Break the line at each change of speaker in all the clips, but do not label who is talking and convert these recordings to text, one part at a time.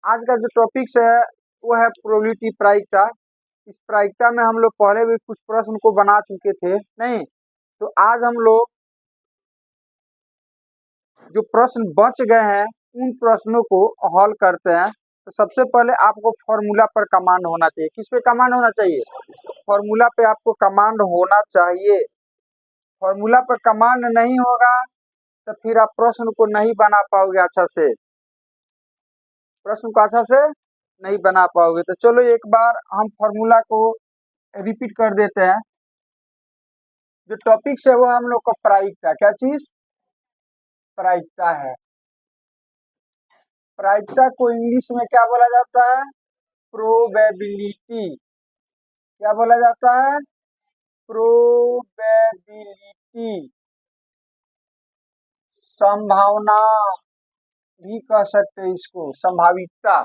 आज का जो टॉपिक्स है वो है प्रोबेबिलिटी प्रायिकता। इस प्रायिकता में हम लोग पहले भी कुछ प्रश्न को बना चुके थे नहीं, तो आज हम लोग जो प्रश्न बच गए हैं उन प्रश्नों को हल करते हैं। तो सबसे पहले आपको फॉर्मूला पर कमांड होना चाहिए। किस पे कमांड होना चाहिए? फॉर्मूला पे आपको कमांड होना चाहिए। फॉर्मूला पर कमांड नहीं होगा तो फिर आप प्रश्न को नहीं बना पाओगे अच्छा से, प्रश्न को अच्छा से नहीं बना पाओगे। तो चलो एक बार हम फॉर्मूला को रिपीट कर देते हैं। जो टॉपिक्स है वो हम लोग का प्रायिकता, क्या चीज? प्रायिकता है। प्रायिकता को इंग्लिश में क्या बोला जाता है? प्रोबेबिलिटी। क्या बोला जाता है? प्रोबेबिलिटी। संभावना भी कह सकते हैं इसको, संभावितता।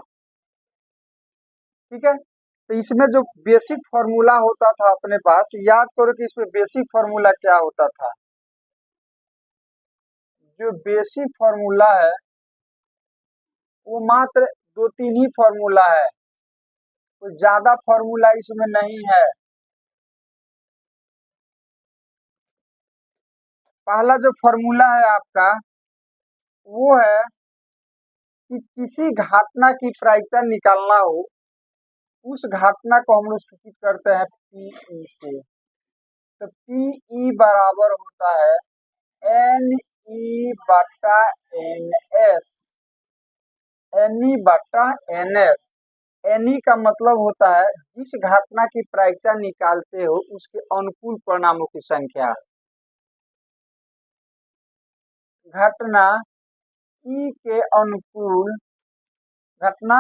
ठीक है, तो इसमें जो बेसिक फॉर्मूला होता था अपने पास, याद करो कि इसमें बेसिक फॉर्मूला क्या होता था। जो बेसिक फॉर्मूला है वो मात्र 2-3 ही फॉर्मूला है, कोई ज्यादा फॉर्मूला इसमें नहीं है। पहला जो फॉर्मूला है आपका वो है कि किसी घटना की प्रायिकता निकालना हो, उस घटना को हम लोग सूचित करते हैं पीई से। तो पीई बराबर होता है एन ई बटा एन एस। एन ई बटा एन एस। एन ई का मतलब होता है जिस घटना की प्रायिकता निकालते हो उसके अनुकूल परिणामों की संख्या। घटना ई के अनुकूल, घटना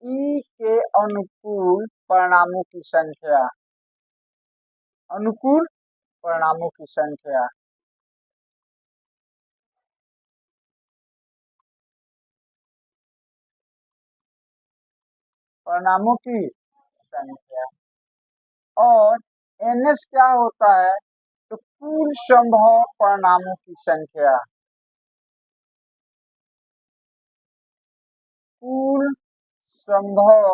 ई के अनुकूल परिणामों की संख्या, अनुकूल परिणामों की संख्या। परिणामों की संख्या। और एनएस क्या होता है? तो कुल संभव परिणामों की संख्या। कुल संभव,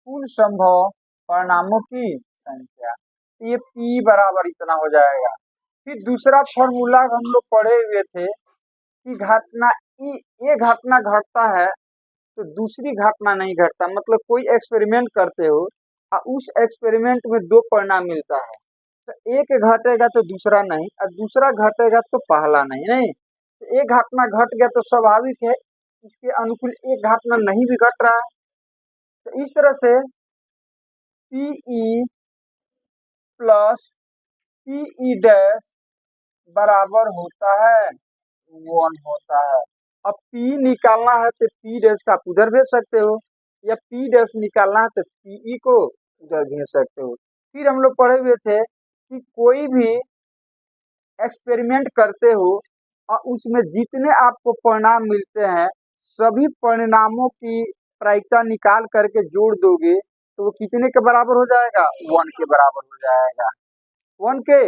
कुल संभव परिणामों की संख्या। ये P बराबर इतना हो जाएगा। फिर दूसरा फॉर्मूला हम लोग पढ़े हुए थे कि घटना ई, ये घटना घटता है तो दूसरी घटना नहीं घटता। मतलब कोई एक्सपेरिमेंट करते हो और उस एक्सपेरिमेंट में 2 परिणाम मिलता है, तो एक घटेगा तो दूसरा नहीं, और दूसरा घटेगा तो पहला नहीं। नहीं, तो एक घटना घट गया तो स्वाभाविक है इसके अनुकूल एक घटना नहीं भी घट रहा है। तो इस तरह से पीई प्लस पीई डैश बराबर होता है 1 होता है। अब P निकालना है तो P डैश का आप उधर भेज सकते हो, या P डैश निकालना है तो PE को उधर भेज सकते हो। फिर हम लोग पढ़े हुए थे कि कोई भी एक्सपेरिमेंट करते हो और उसमें जितने आपको परिणाम मिलते हैं सभी परिणामों की प्रायिकता निकाल करके जोड़ दोगे तो वो कितने के बराबर हो जाएगा? 1 के बराबर हो जाएगा। 1 के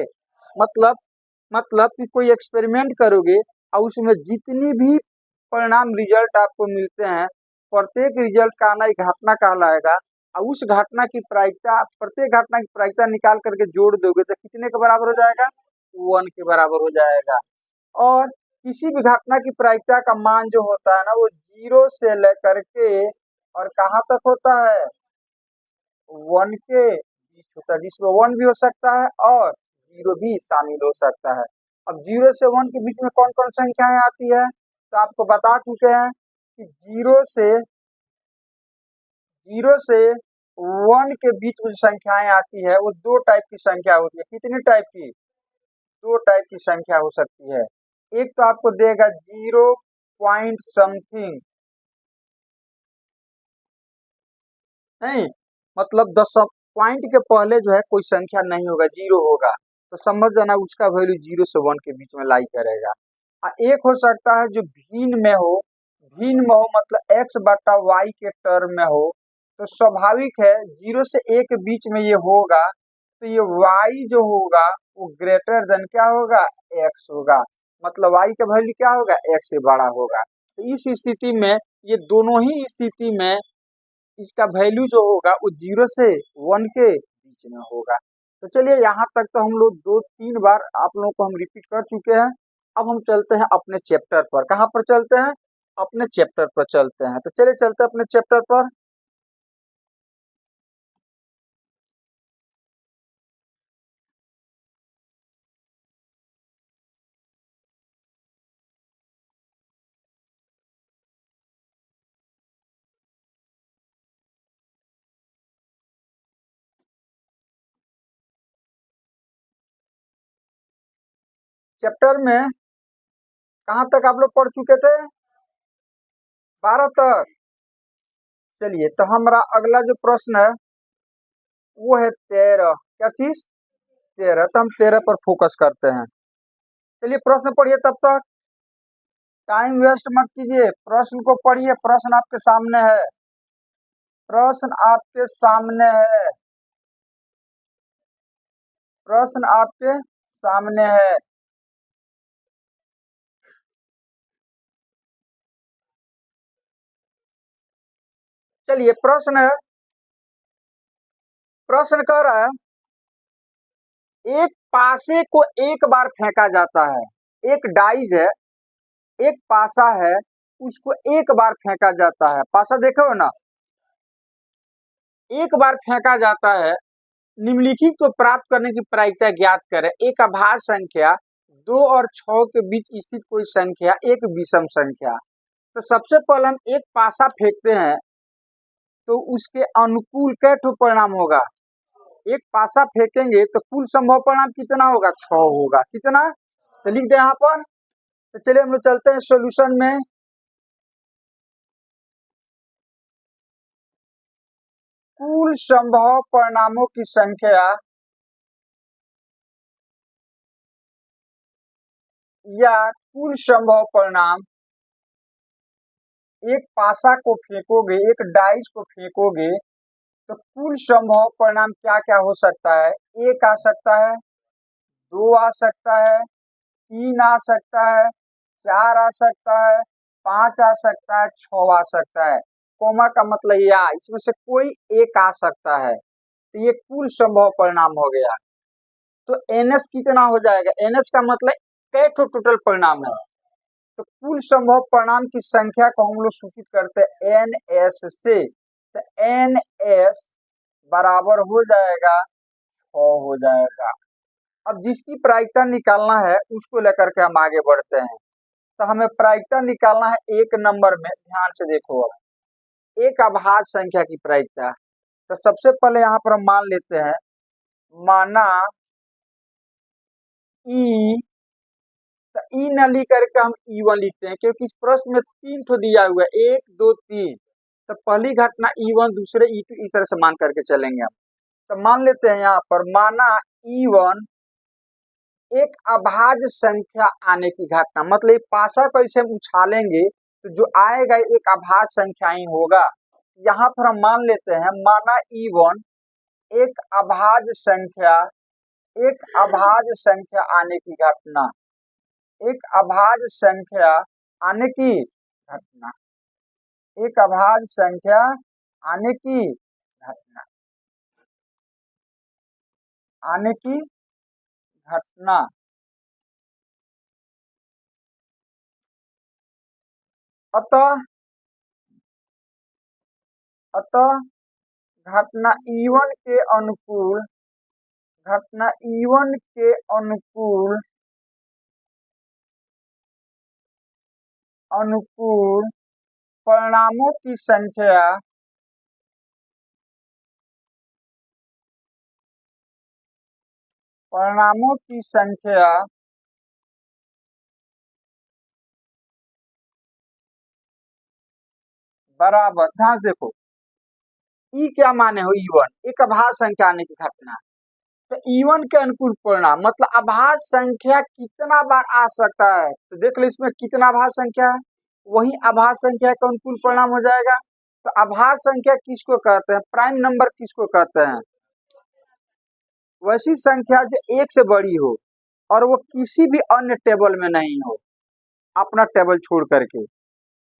मतलब कि कोई एक्सपेरिमेंट करोगे और उसमें जितनी भी परिणाम रिजल्ट आपको मिलते हैं प्रत्येक रिजल्ट का आना एक घटना कहलाएगा, और उस घटना की प्रायिकता, प्रत्येक घटना की प्रायिकता निकाल करके जोड़ दोगे तो कितने के बराबर हो जाएगा? 1 के बराबर हो जाएगा। और किसी भी घटना की प्रायिकता का मान जो होता है ना वो 0 से लेकर के और कहाँ तक होता है? 1 के बीच होता है, जिसमें 1 भी हो सकता है और 0 भी शामिल हो सकता है। अब 0 से 1 के बीच में कौन कौन संख्याएं आती है तो आपको बता चुके हैं कि 0 से 1 के बीच में संख्याएं आती है वो 2 टाइप की संख्या होती है। कितनी टाइप की? 2 टाइप की संख्या हो सकती है। एक तो आपको देगा 0 पॉइंट समथिंग, नहीं मतलब 10 पॉइंट के पहले जो है कोई संख्या नहीं होगा, 0 होगा, तो समझ जाना उसका वैल्यू 0 से 1 के बीच में लाई करेगा। एक हो सकता है जो भिन्न में हो, भिन्न में हो मतलब x बटा y के टर्म में हो, तो स्वाभाविक है 0 से 1 के बीच में ये होगा तो ये y जो होगा वो ग्रेटर देन क्या होगा? x होगा। मतलब y का वैल्यू क्या होगा? x से बड़ा होगा। तो इस स्थिति में ये दोनों ही स्थिति में इसका वैल्यू जो होगा वो 0 से 1 के बीच में होगा। तो चलिए यहाँ तक तो हम लोग 2-3 बार आप लोगों को हम रिपीट कर चुके हैं। अब हम चलते हैं अपने चैप्टर पर। कहाँ पर चलते हैं? अपने चैप्टर पर चलते हैं। तो चलिए चलते हैं अपने चैप्टर पर। चैप्टर में कहाँ तक आप लोग पढ़ चुके थे? 12 तक। चलिए तो हमारा अगला जो प्रश्न है वो है 13। क्या चीज? 13। तो हम 13 पर फोकस करते हैं। चलिए प्रश्न पढ़िए तब तक, टाइम वेस्ट मत कीजिए, प्रश्न को पढ़िए। प्रश्न आपके सामने है, प्रश्न आपके सामने है, प्रश्न आपके सामने है। चलिए प्रश्न कह रहा है एक पासे को एक बार फेंका जाता है। एक डाइज है, एक पासा है, उसको एक बार फेंका जाता है। पासा देखे हो ना? एक बार फेंका जाता है। निम्नलिखित को प्राप्त करने की प्रायिकता ज्ञात करें। एक अभाज्य संख्या 2 और 6 के बीच स्थित कोई संख्या एक विषम संख्या। तो सबसे पहले हम एक पासा फेंकते हैं तो उसके अनुकूल कै ठो परिणाम होगा? एक पासा फेंकेंगे तो कुल संभव परिणाम कितना होगा? 6 होगा। कितना? तो लिख दे यहाँ पर। तो चलिए हम लोग चलते हैं सॉल्यूशन में। कुल संभव परिणामों की संख्या या कुल संभव परिणाम, एक पासा को फेंकोगे, एक डाइस को फेंकोगे तो कुल संभव परिणाम क्या क्या हो सकता है? 1 आ सकता है, 2 आ सकता है, 3 आ सकता है, 4 आ सकता है, 5 आ सकता है, 6 आ सकता है। कोमा का मतलब या इसमें से कोई एक आ सकता है। तो ये कुल संभव परिणाम हो गया। तो एनएस कितना हो जाएगा? एनएस का मतलब कई टोटल परिणाम है। तो कुल संभव परिणाम की संख्या को हम लोग सूचित करते हैं एन एस से। तो एन एस बराबर हो जाएगा 6 हो जाएगा। अब जिसकी प्रायिकता निकालना है उसको लेकर के हम आगे बढ़ते हैं। तो हमें प्रायिकता निकालना है एक नंबर में। ध्यान से देखो, अब एक अभाज्य संख्या की प्रायिकता। तो सबसे पहले यहाँ पर हम मान लेते हैं, माना ई, तो ई न लिख करके हम E1 लिखते हैं क्योंकि इस प्रश्न में 3 ठो दिया हुआ है, 1 2 3। तो पहली घटना E1, दूसरे E2, इस तरह से मान करके चलेंगे हम। तो मान लेते हैं यहाँ पर, माना E1 एक अभाज्य संख्या आने की घटना, मतलब पासा को ऐसे हम उछालेंगे तो जो आएगा एक अभाज्य संख्या ही होगा। यहाँ पर हम मान लेते हैं, माना E1 एक अभाज्य संख्या, एक अभाज्य संख्या आने की घटना, एक अभाज्य संख्या आने की घटना, एक अभाज्य संख्या आने की घटना, आने की घटना। अतः अतः घटना E1 के अनुकूल, घटना E1 के अनुकूल, अनुकूल परिणामों की संख्या, परिणामों की संख्या बराबर, ध्यान से देखो, ई क्या माने हो? E1 एक अभाज्य संख्या आने की घटना। तो E1 के अनुकूल परिणाम मतलब अभाज्य संख्या कितना बार आ सकता है? तो देख लो इसमें कितना अभाज्य संख्या है, वही अभाज्य संख्या का अनुकूल परिणाम हो जाएगा। तो अभाज्य संख्या किसको कहते हैं? प्राइम नंबर किसको कहते हैं? वैसी संख्या जो एक से बड़ी हो और वो किसी भी अन्य टेबल में नहीं हो, अपना टेबल छोड़ करके।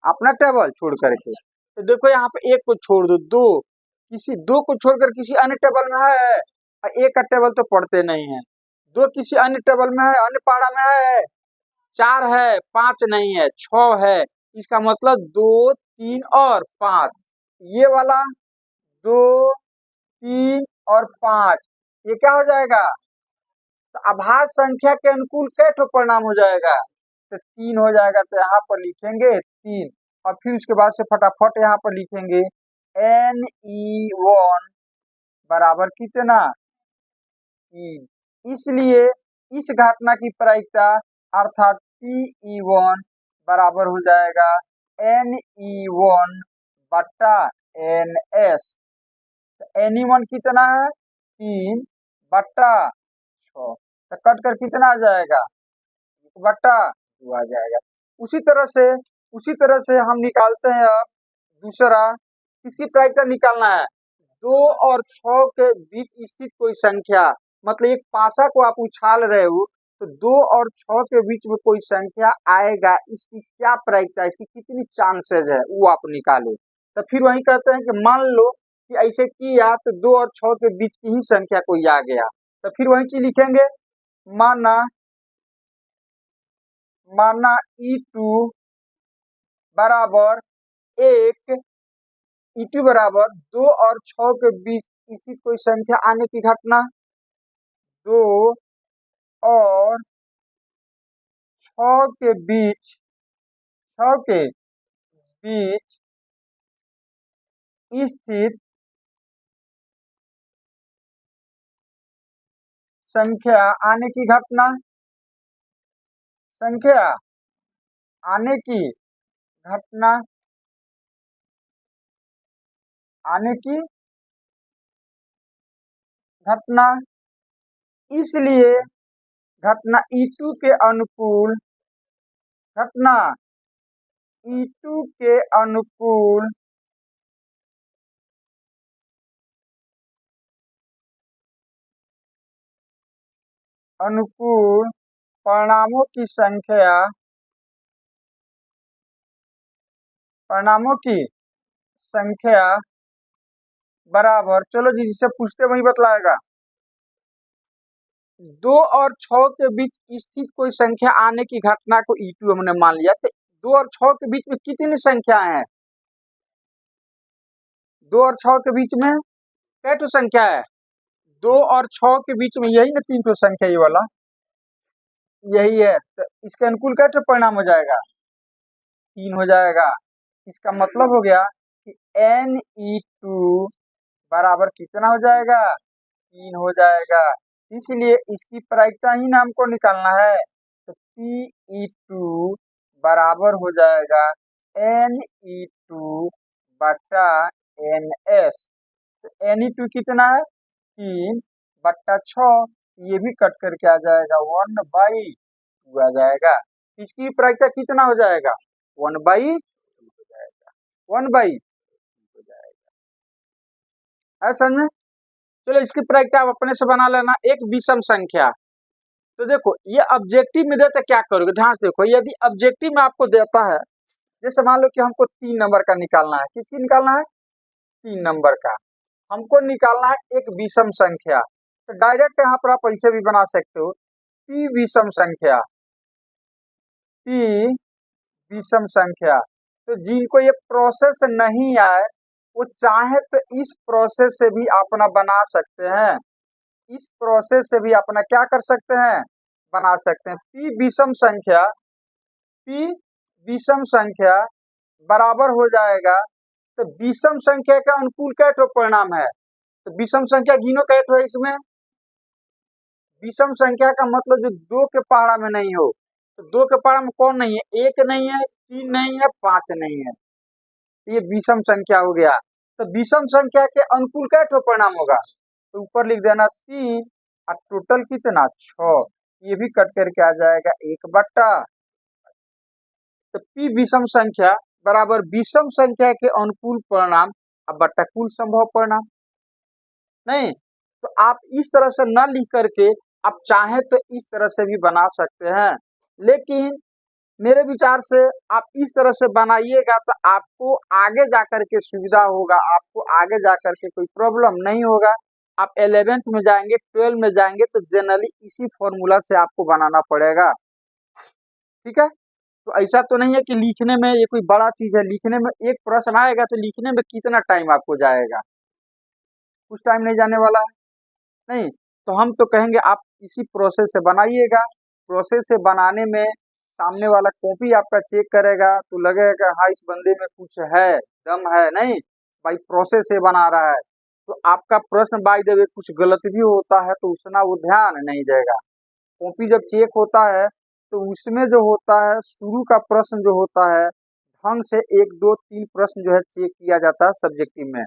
अपना टेबल छोड़ करके। तो देखो यहाँ पे एक को छोड़ दो, दो, किसी दो को छोड़कर किसी अन्य टेबल में है, और एक का टेबल तो पढ़ते नहीं है। दो किसी अन्य टेबल में है, अन्य पारा में है, चार है, पांच नहीं है, छह है। इसका मतलब दो, तीन और पांच। ये वाला दो, तीन और पांच, ये क्या हो जाएगा? तो आभाज्य संख्या के अनुकूल कै ठो परिणाम हो जाएगा? तो तीन हो जाएगा। तो यहाँ पर लिखेंगे तीन, और फिर उसके बाद से फटाफट यहाँ पर लिखेंगे Ne1 बराबर कितना? तीन। इसलिए इस घटना की प्रायिकता अर्थात Pe1 बराबर हो जाएगा Ne1 बट्टा Ns। तो Ne1 कितना है? तीन बट्टा छः। तो कट कर कितना आ जाएगा? बट्टा दो आ जाएगा। उसी तरह से हम निकालते हैं अब दूसरा। किसकी प्रायिकता निकालना है? दो और छह के बीच स्थित कोई संख्या, मतलब एक पासा को आप उछाल रहे हो, तो दो और छह के बीच में कोई संख्या आएगा, इसकी क्या प्रायिकता, इसकी कितनी चांसेस है, वो आप निकालो। तो फिर वही कहते हैं कि मान लो कि ऐसे किया तो दो और छह के बीच की ही संख्या कोई आ गया, तो फिर वही चीज लिखेंगे। माना E2 बराबर एक, E2 बराबर दो और छह के बीच स्थित कोई संख्या आने की घटना, दो और छह के बीच स्थित संख्या आने की घटना, संख्या आने की घटना, आने की घटना। इसलिए घटना E2 के अनुकूल, घटना E2 के अनुकूल परिणामों की संख्या, परिणामों की संख्या बराबर, चलो जी जिससे पूछते वही बतलाएगा, दो और छह के बीच स्थित कोई संख्या आने की घटना को E2 हमने मान लिया। तो दो और छह के बीच में कितनी संख्या है? दो और छह के बीच में कै ठो संख्या है? दो और छह के बीच में यही ना तीन ठो संख्या, ये वाला यही है। तो इसके अनुकूल कै ठो परिणाम हो जाएगा? तीन हो जाएगा। इसका मतलब हो गया कि Ne2 बराबर कितना हो जाएगा? तीन हो जाएगा। इसलिए इसकी प्रायिकता ही ना हमको निकालना है। तो Pe2 बराबर हो जाएगा Ne2 बट्टा Ns। तो Ne2 कितना है? तीन बट्टा छः, ये भी कट करके आ जाएगा 1/2 आ जाएगा। इसकी प्रायिकता कितना हो जाएगा? 1/2 हो जाएगा, 1/2 हो जाएगा। है समझ में? चलो इसकी प्रायिकता आप अपने से बना लेना। एक विषम संख्या, तो देखो ये ऑब्जेक्टिव में देता क्या करोगे, ध्यान से देखो। यदि ऑब्जेक्टिव में आपको देता है, जैसे मान लो कि हमको 3 नंबर का निकालना है, किसकी निकालना है? 3 नंबर का हमको निकालना है, एक विषम संख्या। तो डायरेक्ट यहाँ पर आप ऐसे भी बना सकते हो, P विषम संख्या, P विषम संख्या। तो जिनको ये प्रोसेस नहीं आए, वो चाहे तो इस प्रोसेस से भी अपना बना सकते हैं, इस प्रोसेस से भी अपना क्या कर सकते हैं? बना सकते हैं। P विषम संख्या, P विषम संख्या बराबर हो जाएगा, तो विषम संख्या का अनुकूल कै ठो परिणाम है? तो विषम संख्या गिनो कै ठो है इसमें? विषम संख्या का मतलब जो दो के पहाड़ा में नहीं हो। तो दो के पहाड़ा में कौन नहीं है? एक नहीं है, तीन नहीं है, पांच नहीं है, ये विषम संख्या हो गया। तो विषम संख्या के अनुकूल कै ठो परिणाम होगा? तो ऊपर लिख देना 3 और टोटल कितना? 6, ये भी कट करके आ जाएगा 1/। तो P विषम संख्या बराबर विषम संख्या के अनुकूल परिणाम अब बट्टा कुल संभव परिणाम। नहीं तो आप इस तरह से न लिख करके आप चाहे तो इस तरह से भी बना सकते हैं, लेकिन मेरे विचार से आप इस तरह से बनाइएगा तो आपको आगे जाकर के सुविधा होगा, आपको आगे जाकर के कोई प्रॉब्लम नहीं होगा। आप 11th में जाएंगे, 12 में जाएंगे तो जनरली इसी फॉर्मूला से आपको बनाना पड़ेगा। ठीक है, तो ऐसा तो नहीं है कि लिखने में ये कोई बड़ा चीज है, लिखने में एक प्रश्न आएगा तो लिखने में कितना टाइम आपको जाएगा, कुछ टाइम नहीं जाने वाला है। नहीं तो हम तो कहेंगे आप इसी प्रोसेस से बनाइएगा। प्रोसेस से बनाने में सामने वाला कॉपी आपका चेक करेगा तो लगेगा हाँ इस बंदे में कुछ है, दम है, नहीं भाई प्रोसेस से बना रहा है। तो आपका प्रश्न बाय द वे कुछ गलत भी होता है तो उसना वो ध्यान नहीं देगा। कॉपी जब चेक होता है तो उसमें जो होता है शुरू का प्रश्न जो होता है ढंग से 1 2 3 प्रश्न जो है चेक किया जाता है सब्जेक्टिव में।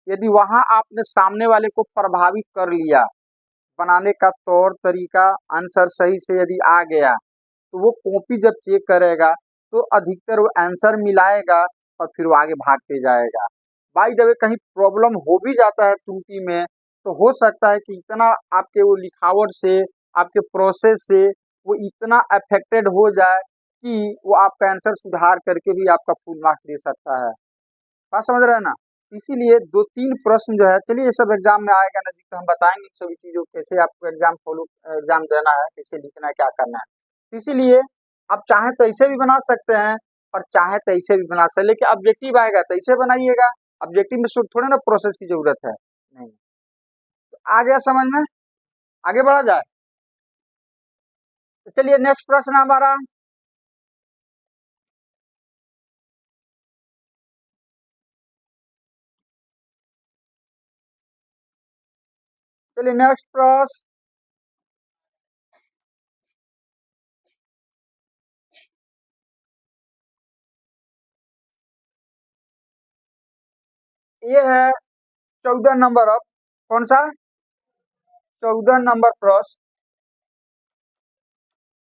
यदि वहां आपने सामने वाले को प्रभावित कर लिया, बनाने का तौर तरीका आंसर सही से यदि आ गया तो वो कॉपी जब चेक करेगा तो अधिकतर वो आंसर मिलाएगा और फिर वो आगे भागते जाएगा। बाई द वे कहीं प्रॉब्लम हो भी जाता है त्रुटि में तो हो सकता है कि इतना आपके वो लिखावट से, आपके प्रोसेस से वो इतना अफेक्टेड हो जाए कि वो आपका आंसर सुधार करके भी आपका फुल मार्क्स दे सकता है। बात समझ रहे हैं ना। इसीलिए 2 3 प्रश्न जो है, चलिए ये सब एग्जाम में आएगा नजदीक तो हम बताएंगे इन सभी चीजों कैसे आपको एग्जाम देना है, कैसे लिखना है, क्या करना है। इसीलिए आप चाहे तो ऐसे भी बना सकते हैं और चाहे तो ऐसे भी बना सकते, लेकिन ऑब्जेक्टिव आएगा तो ऐसे बनाइएगा। ऑब्जेक्टिव में सिर्फ थोड़े ना प्रोसेस की जरूरत है, नहीं। तो आ गया समझ में, आगे बढ़ा जाए। तो चलिए नेक्स्ट प्रश्न हमारा, चलिए नेक्स्ट प्रश्न, ये है 14 नंबर ऑफ, कौन सा, 14 नंबर प्रश्न।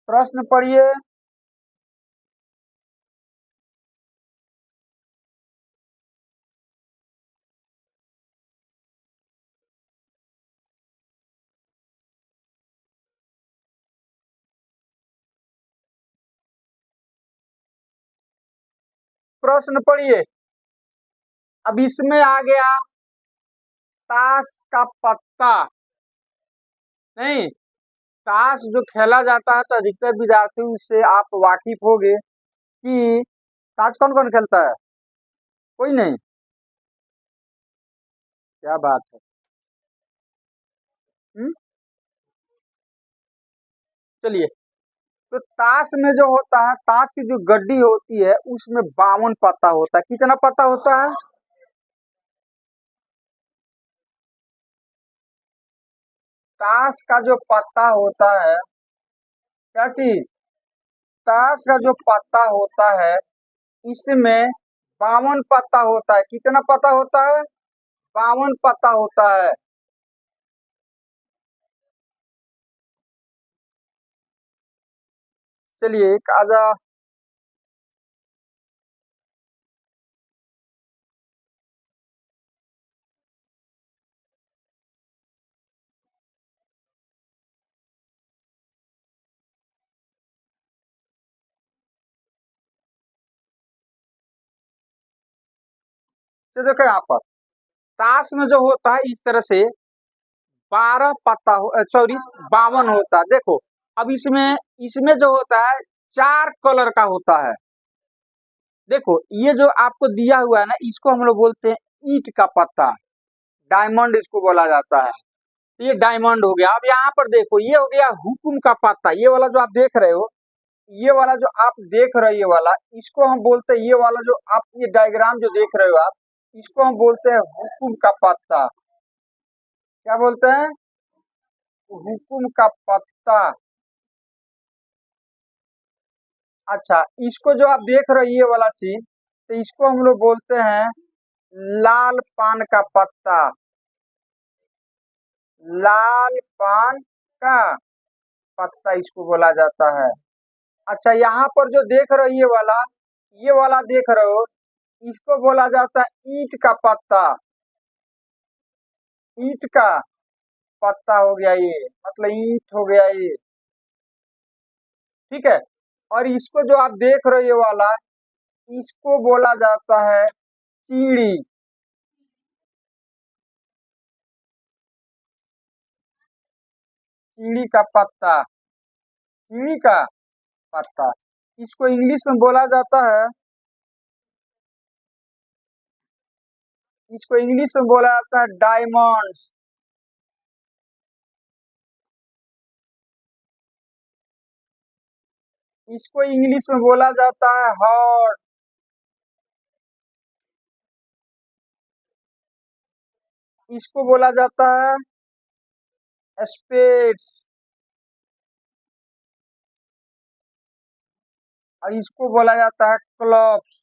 प्रश्न पढ़िए। प्रश्न पढ़िए। अब इसमें आ गया ताश का पत्ता, नहीं, ताश जो खेला जाता है तो अधिकतर विद्यार्थी से आप वाकिफ होंगे कि ताश कौन कौन खेलता है, कोई नहीं, क्या बात है। हम्म, चलिए, तो ताश में जो होता है, ताश की जो गड्डी होती है उसमें 52 पत्ता होता है। कितना पत्ता होता है, ताश का जो पत्ता होता है, क्या चीज, ताश का जो पत्ता होता है इसमें 52 पत्ता होता है। कितना पत्ता होता है, 52 पत्ता होता है। चलिए एक आजा, तो देखो यहाँ पर ताश में जो होता है इस तरह से 12 पत्ता सॉरी 52 होता है। देखो अब इसमें इसमें जो होता है 4 कलर का होता है। देखो ये जो आपको दिया हुआ है ना इसको हम लोग बोलते हैं ईंट का पत्ता, डायमंड इसको बोला जाता है। ये डायमंड हो गया। अब यहाँ पर देखो ये हो गया हुकुम का पत्ता, ये वाला जो आप देख रहे हो, ये वाला जो आप देख रहे हो, ये वाला इसको हम बोलते हैं, ये वाला जो आप ये डायग्राम जो देख रहे हो आप, इसको हम बोलते हैं हुकुम का पत्ता। क्या बोलते हैं, हुकुम का पत्ता। अच्छा इसको जो आप देख रहे हो ये वाला चीज, तो इसको हम लोग बोलते हैं लाल पान का पत्ता, लाल पान का पत्ता इसको बोला जाता है। अच्छा यहाँ पर जो देख रहे हो ये वाला देख रहे हो, इसको बोला जाता है ईंट का पत्ता, ईंट का पत्ता हो गया ये, मतलब ईंट हो गया ये। ठीक है, और इसको जो आप देख रहे हो ये वाला, इसको बोला जाता है चीड़ी। चीड़ी का पत्ता, चीड़ी का पत्ता। इसको इंग्लिश में बोला जाता है, इसको इंग्लिश में बोला जाता है डायमंड्स। इसको इंग्लिश में बोला जाता है हार्ट। इसको बोला जाता है स्पेड्स। और इसको बोला जाता है क्लब्स।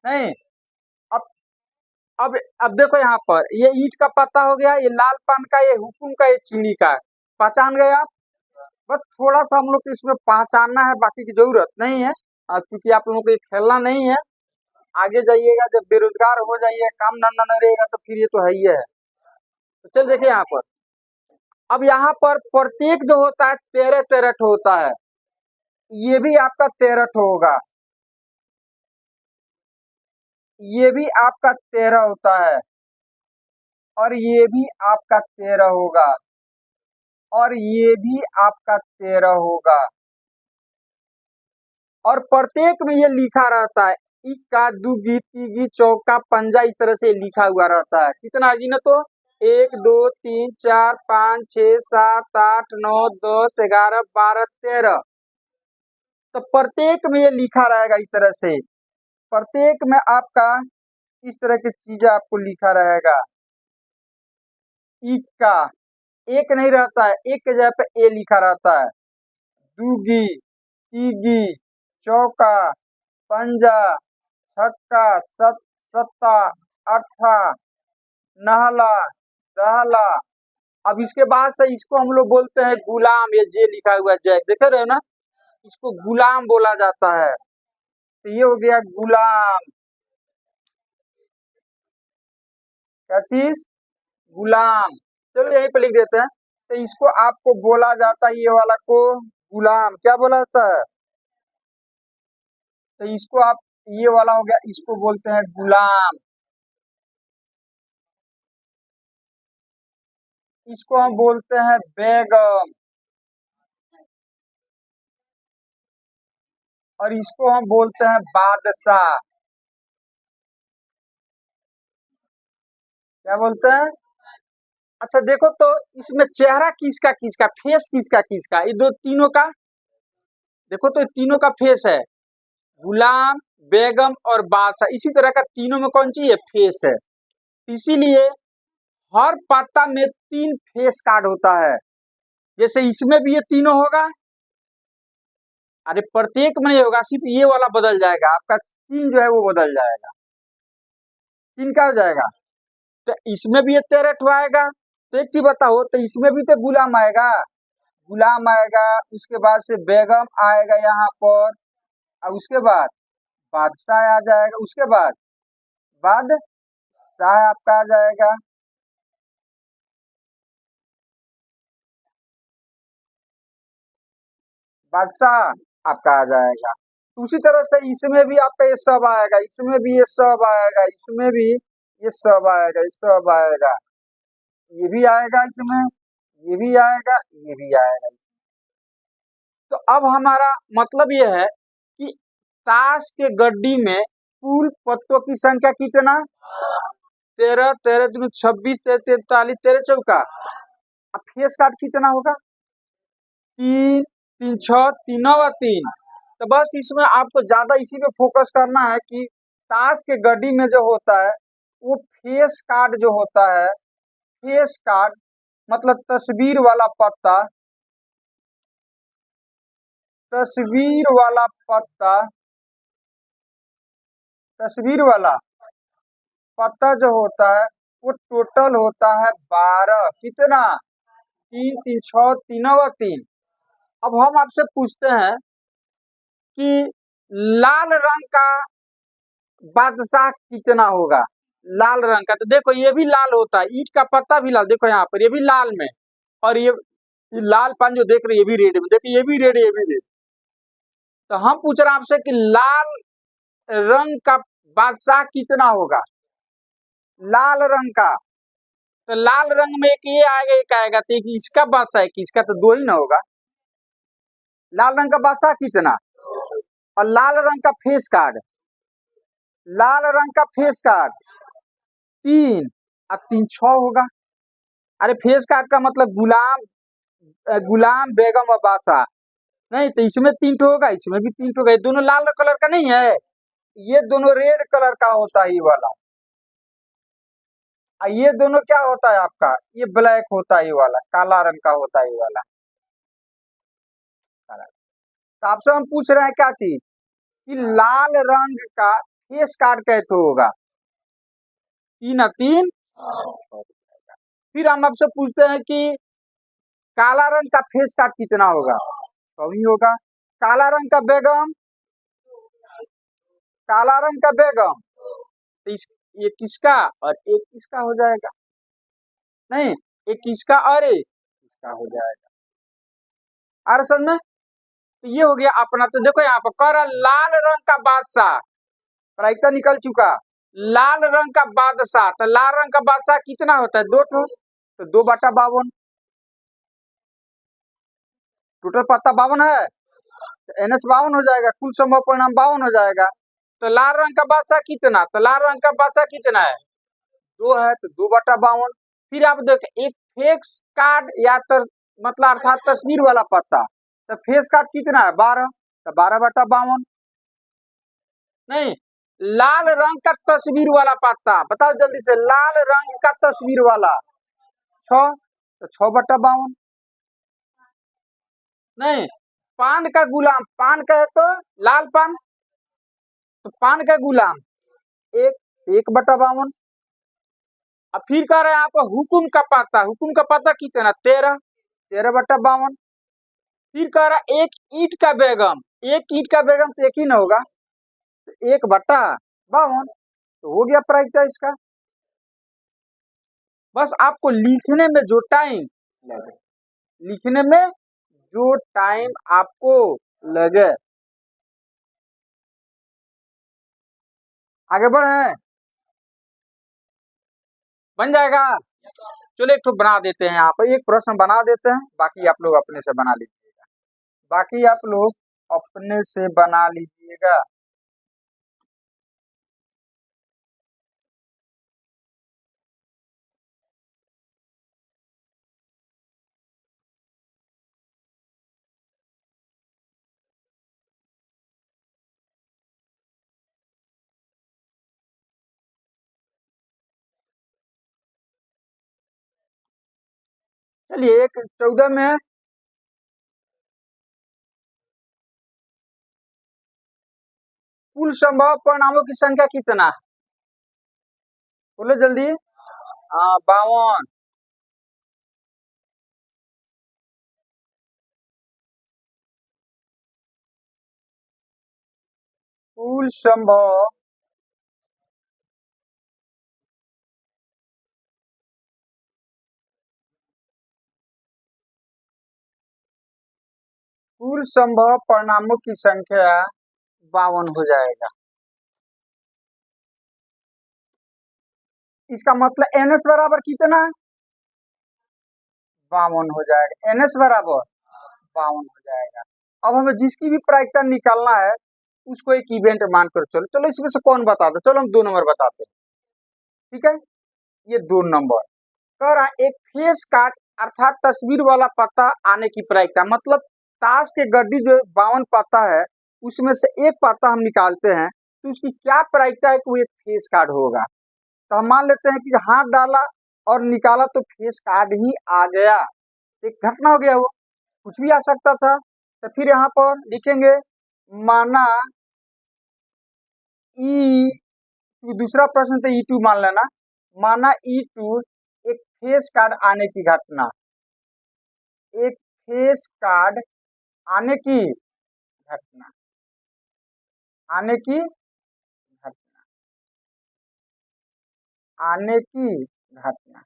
नहीं, अब अब अब देखो यहाँ पर ये ईंट का पत्ता हो गया, ये लाल पान का, ये हुकुम का, ये चीनी का। पहचान गए आप? बस थोड़ा सा हम लोग को इसमें पहचानना है, बाकी की जरूरत नहीं है। क्योंकि आप लोगों को ये खेलना नहीं है। आगे जाइएगा जब बेरोजगार हो जाइए, काम धंधा नहीं रहेगा तो फिर ये तो है ही है। तो चल देखिए यहाँ पर, अब यहाँ पर प्रत्येक जो होता है 13 होता है। ये भी आपका 13 होगा, ये भी आपका 13 होता है, और ये भी आपका 13 होगा, और ये भी आपका 13 होगा। और प्रत्येक में ये लिखा रहता है, इक्का दुगी तीगी चौका पंजा, इस तरह से लिखा हुआ रहता है। कितना गिनो तो 1 2 3 4 5 6 7 8 9 10 11 12 13। तो प्रत्येक में ये लिखा रहेगा इस तरह से, प्रत्येक में आपका इस तरह की चीजें आपको लिखा रहेगा। इक्का एक नहीं रहता है, एक के जगह पे ए लिखा रहता है। दूगी, तीगी, चौका, पंजा, छक्का, सत्ता, अट्ठा, नहला, दहला। अब इसके बाद से इसको हम लोग बोलते हैं गुलाम। ये जे लिखा हुआ है, जय देख रहे हो ना, इसको गुलाम बोला जाता है। तो ये हो गया गुलाम। क्या चीज? गुलाम। चलो यहीं पे लिख देते हैं। तो इसको आपको बोला जाता है, ये वाला को गुलाम क्या बोला जाता है? तो इसको आप, ये वाला हो गया, इसको बोलते हैं गुलाम। इसको हम बोलते हैं बेगम। और इसको हम बोलते हैं बादशाह। क्या बोलते हैं? अच्छा देखो तो, इसमें चेहरा किसका किसका, फेस किसका किसका, ये दो तीनों का देखो तो, तीनों का फेस है। गुलाम, बेगम और बादशाह, इसी तरह का तीनों में कौन सी है? फेस है। इसीलिए हर पत्ता में 3 फेस कार्ड होता है। जैसे इसमें भी ये तीनों होगा। अरे प्रत्येक में नहीं होगा, सिर्फ ये वाला बदल जाएगा, आपका सीन जो है वो बदल जाएगा। सीन क्या हो जाएगा? तो इसमें भी ये 13 आएगा। तो एक चीज बताओ, तो इसमें भी तो गुलाम आएगा, गुलाम आएगा, उसके बाद से बेगम आएगा यहाँ पर, और उसके बाद बादशाह आ जाएगा, उसके बाद बादशाह आपका आ जाएगा। बादशाह आपका आ जाएगा। उसी तरह से इसमें भी आपका ये सब आएगा, इसमें भी ये सब आएगा, इसमें भी ये सब आएगा, ये सब आएगा, ये भी आएगा इसमें, ये भी आएगा, ये भी आएगा इसमें। तो अब हमारा मतलब ये है कि ताश के गड्डी में कुल पत्तों की संख्या कितना? 13, 13 दूनी 26, 13 43, 13 चौका। अब फेस कार्ड कितना होगा? 3 3 6 3 9 और 3। तो बस इसमें आपको ज्यादा इसी पे फोकस करना है कि ताश के गड्डी में जो होता है वो फेस कार्ड जो होता है, फेस कार्ड मतलब तस्वीर वाला पत्ता, तस्वीर वाला पत्ता, तस्वीर वाला पत्ता जो होता है वो टोटल होता है 12। कितना? 3 3 6 3 और 3। अब हम आपसे पूछते हैं कि लाल रंग का बादशाह कितना होगा? लाल रंग का, तो देखो ये भी लाल होता है, ईंट का पत्ता भी लाल, देखो यहाँ पर ये भी लाल में, और ये ये लाल पान जो देख रहे, ये भी रेड में, देखिए ये भी रेड, ये भी रेड। तो हम पूछ रहे हैं आपसे कि लाल रंग का बादशाह कितना होगा, लाल रंग का। तो लाल रंग में एक ये आएगा, एक आएगा, तो एक इसका बादशाह है, इसका तो दो ही ना होगा। लाल रंग का बादशाह कितना, और लाल रंग का फेस कार्ड, लाल रंग का फेस कार्ड 3, अब 3 6 होगा। अरे फेस कार्ड का मतलब गुलाम, गुलाम बेगम और बादशाह, नहीं तो इसमें 3 ठो होगा, इसमें भी 3 ठो होगा। ये दोनों लाल कलर का नहीं है, ये दोनों रेड कलर का होता है ये वाला। ये दोनों क्या होता है आपका, ये ब्लैक होता है, ये वाला काला रंग का होता है ये वाला। तो आपसे हम पूछ रहे हैं क्या चीज, कि लाल रंग का फेस कार्ड कैसे होगा, 3 अब 3। फिर हम आपसे पूछते हैं कि काला रंग का फेस कार्ड कितना होगा, तो ही होगा। काला रंग का बेगम, काला रंग का बेगम, तो ये किसका और एक किसका हो जाएगा, नहीं एक किसका और एक किसका हो जाएगा। आ रहा समझ में। तो ये हो गया अपना। तो देखो यहाँ पर कह रहा लाल रंग का बादशाह, प्रायिकता निकल चुका, लाल रंग का बादशाह। तो लाल रंग का बादशाह कितना होता है, 2 ठो, तो 2/52, टोटल पत्ता 52 है, तो NS 52 हो जाएगा, कुल संभव परिणाम 52 हो जाएगा। तो लाल रंग का बादशाह कितना, तो लाल रंग का बादशाह कितना है, 2 है, तो 2/52। फिर आप देखो एक फेस कार्ड या तो मतलब अर्थात तस्वीर वाला पत्ता, तो फेस कार्ड कितना है 12, तो 12/52। नहीं लाल रंग का तस्वीर वाला पत्ता, बताओ जल्दी से, लाल रंग का तस्वीर वाला 6, तो 6/52। नहीं पान का गुलाम, पान का है तो लाल पान, तो पान का गुलाम 1/52। अब फिर कह रहे हैं आप हुकुम का पत्ता, हुकुम का पत्ता कितना 13, 13/52। फिर कह रहा है एक ईंट का बेगम, एक ईंट का बेगम तो एक ही ना होगा, तो 1/52, तो हो गया प्रायिकता इसका। बस आपको लिखने में जो टाइम लगे, लिखने में जो टाइम आपको लगे, आगे बढ़े, बन जाएगा। चलो एक तो बना देते हैं, यहाँ पर एक प्रश्न बना देते हैं, बाकी आप लोग अपने से बना लीजिएगा, बाकी आप लोग अपने से बना लीजिएगा। चलिए एक 14 में है, कुल संभव परिणामों की संख्या कितना, बोलो जल्दी। 52। कुल संभव कुल संभव परिणामों की संख्या 52 हो जाएगा। इसका मतलब NS बराबर कितना, 52 हो जाएगा, NS बराबर 52 हो जाएगा। अब हमें जिसकी भी प्रायिकता निकालना है उसको एक इवेंट मानकर चलो, चलो इसमें से कौन बता दो, चलो हम 2 नंबर बताते हैं, ठीक है। ये 2 नंबर कह रहा है एक फेस कार्ड अर्थात तस्वीर वाला पत्ता आने की प्रायिकता, मतलब ताश के गड्डी जो 52 पत्ता है उसमें से एक पत्ता हम निकालते हैं, तो उसकी क्या प्रायिकता है कि वो एक फेस कार्ड होगा। तो हम मान लेते हैं कि हाथ डाला और निकाला तो फेस कार्ड ही आ गया, एक घटना हो गया, वो कुछ भी आ सकता था। तो फिर यहाँ पर लिखेंगे माना दूसरा प्रश्न तो E2 मान लेना, माना E2 एक फेस कार्ड आने की घटना, एक फेस कार्ड आने की घटना, आने की घटना, आने की घटना।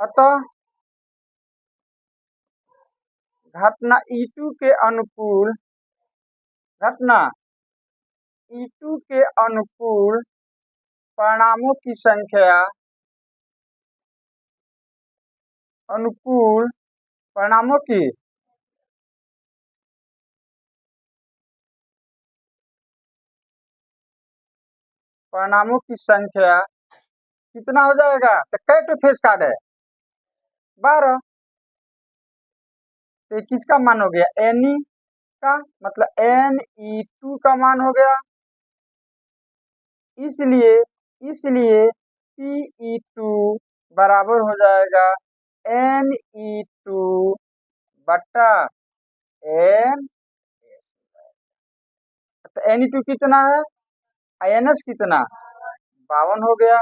अतः घटना E2 के अनुकूल घटना E2 के अनुकूल परिणामों की संख्या अनुकूल परिणामों की संख्या कितना हो जाएगा? तो कै टू फेस कार्ड है? 12। तो किसका मान हो गया? Ne का, मतलब Ne2 का मान हो गया। इसलिए Pe2 बराबर हो जाएगा Ne2 बट्टा N। तो Ne2 कितना है? Ns कितना? 52 हो गया।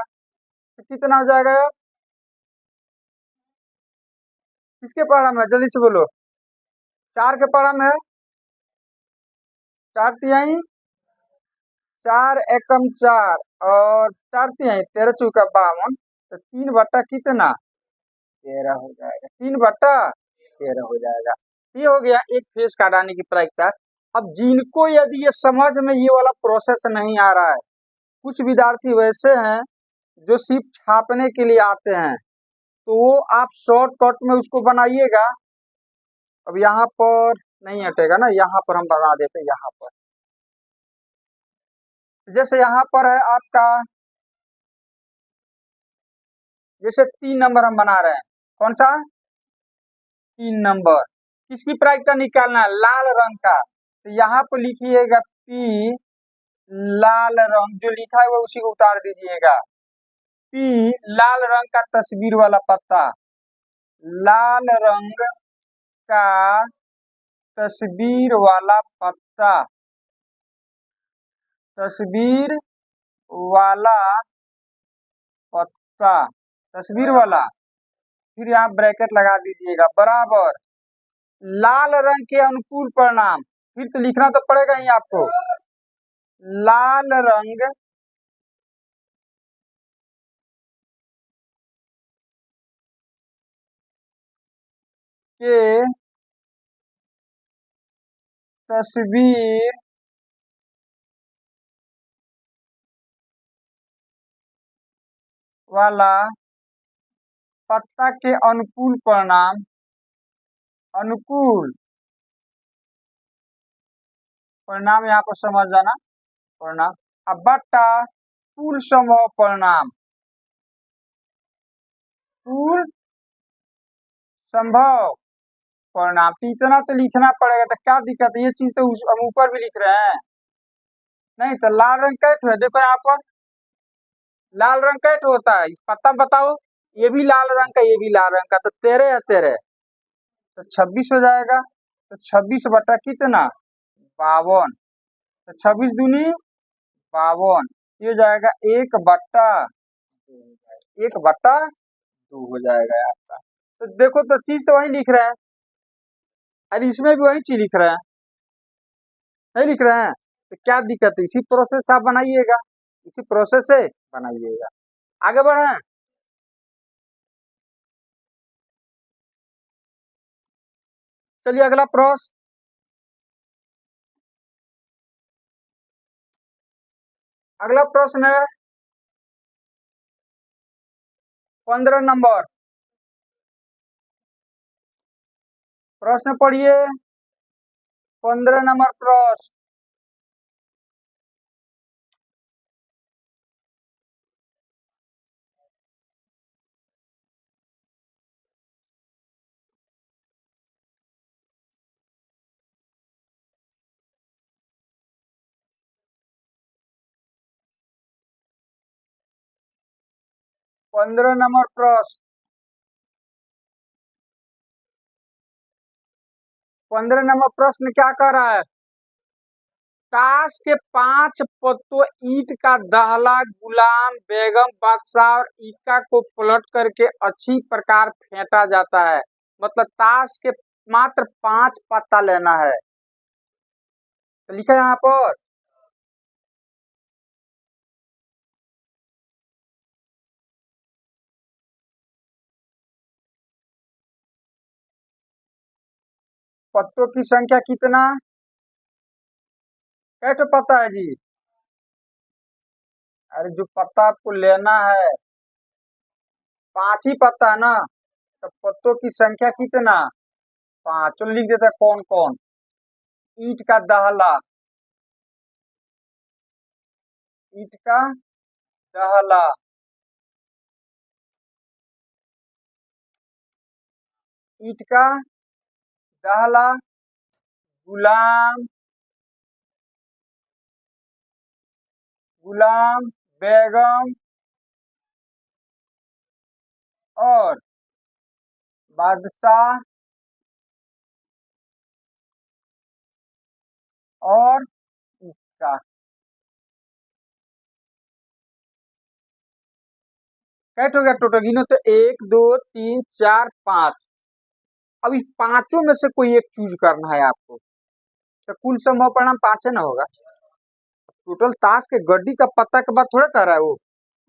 तो कितना हो जाएगा? किसके पढ़ा में? जल्दी से बोलो। 4 के पढ़ा में है। 4 तिहाई 4 एकम 4 और 4 तिहाई 13 चौका 52। तो 3 बट्टा कितना? 13 हो जाएगा। 3 बट्टा 13 हो जाएगा। ये हो गया एक फेस कार्ड आने की प्रायिकता। अब जिनको यदि ये समझ में ये वाला प्रोसेस नहीं आ रहा है, कुछ विद्यार्थी वैसे हैं जो सिर्फ छापने के लिए आते हैं, तो वो आप शॉर्टकट में उसको बनाइएगा। अब यहाँ पर नहीं हटेगा ना, यहाँ पर हम बना देते हैं। यहाँ पर जैसे यहाँ पर है आपका, जैसे 3 नंबर हम बना रहे हैं। कौन सा? 3 नंबर। किसकी प्रायिकता निकालना है? लाल रंग का। तो यहाँ पर लिखिएगा P लाल रंग, जो लिखा है वो उसी को उतार दीजिएगा। P लाल रंग का तस्वीर वाला पत्ता, लाल रंग का तस्वीर वाला पत्ता, तस्वीर वाला पत्ता, तस्वीर वाला। फिर यहाँ ब्रैकेट लगा दीजिएगा, बराबर लाल रंग के अनुकूल परिणाम। फिर तो लिखना तो पड़ेगा ही आपको। लाल रंग के तस्वीर वाला पत्ता के अनुकूल परिणाम, अनुकूल परिणाम यहाँ पर समझ जाना, परिणाम। अब बट्टा कुल संभव परिणाम, कुल संभव परिणाम। तो इतना तो लिखना पड़ेगा। तो क्या दिक्कत है? ये चीज तो हम ऊपर भी लिख रहे हैं। नहीं तो लाल रंग कैट है, देखो यहाँ पर लाल रंग कैट होता है। इस पत्ता बताओ, ये भी लाल रंग का, ये भी लाल रंग का। तो 13 है 13, तो 26 हो जाएगा। तो 26 बटा कितना? 52। तो 26 दूनी 52, ये हो जाएगा 1/2, 1/2 हो जाएगा आपका। तो देखो, तो चीज तो वही लिख रहे हैं, अरे इसमें भी वही चीज लिख रहे हैं, नहीं लिख रहे हैं। तो क्या दिक्कत है? इसी प्रोसेस आप बनाइएगा, इसी प्रोसेस से बनाइएगा। आगे बढ़े। चलिए अगला प्रश्न। अगला प्रश्न है 15 नंबर। प्रश्न पढ़िए, 15 नंबर प्रश्न। 15 नंबर प्रश्न। 15 नंबर प्रश्न क्या कह रहा है? ताश के 5 पत्तों ईंट का दहला गुलाम बेगम बादशाह और ईका को पलट करके अच्छी प्रकार फेंटा जाता है। मतलब ताश के मात्र 5 पत्ता लेना है। तो लिखा है यहाँ पर पत्तों की संख्या कितना, कैसे पता है जी? अरे जो पत्ता आपको लेना है 5 ही पत्ता है ना, तो पत्तों की संख्या कितना, 5। चलो लिख देते हैं कौन कौन। ईंट का दहला, ईंट का दहला, ईंट का दहला, गुलाम, गुलाम बेगम और बादशाह और इसका। कैट हो गया टोटल, गिनो तो 1 2 3 4 5। अब इस पांचों में से कोई एक चूज करना है आपको, तो कुल संभव परिणाम 5 है ना होगा। टोटल ताश के गड्डी का पत्ता के बाद थोड़ा कर रहा है वो,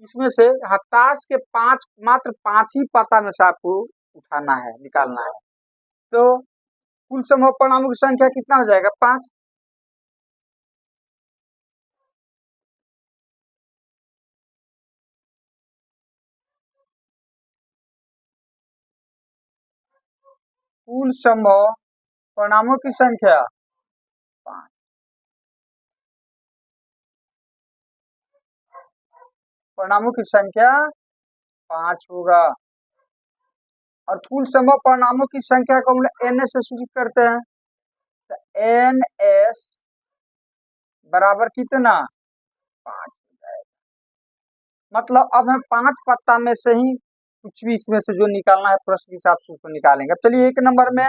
इसमें से ताश के 5, मात्र 5 ही पत्ता में से आपको उठाना है, निकालना है। तो कुल संभव परिणामों की संख्या कितना हो जाएगा, 5। कुल संभव परिणामों की संख्या 5, परिणामों की संख्या 5 होगा। और कुल संभव परिणामों की संख्या को हम एन एस से सूचित करते हैं, तो एन एस बराबर कितना, 5 हो जाएगा। मतलब अब हम 5 पत्ता में से ही कुछ भी इसमें से जो निकालना है प्रश्न के हिसाब से उसको निकालेंगे। अब चलिए 1 नंबर में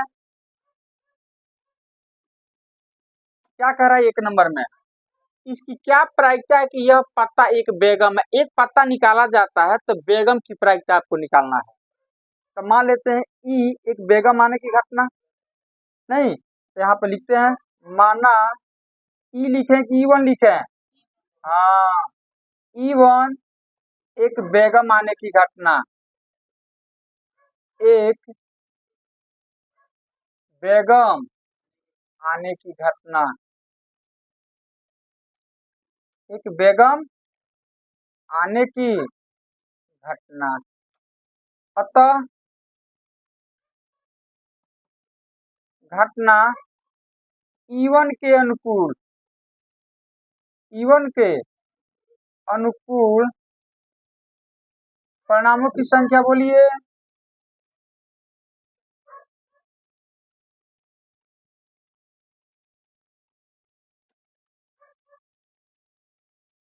क्या कह रहा है, 1 नंबर में इसकी क्या प्रायिकता है कि यह पत्ता एक बेगम है। एक पत्ता निकाला जाता है तो बेगम की प्रायिकता आपको निकालना है। तो मान लेते हैं ई एक बेगम आने की घटना, नहीं तो यहाँ पे लिखते हैं माना, ई लिखे कि ई वन लिखे, हाँ ई वन एक बेगम आने की घटना, एक बेगम आने की घटना, एक बेगम आने की घटना। अतः घटना ई1 के अनुकूल, ई1 के अनुकूल परिणामों की संख्या बोलिए,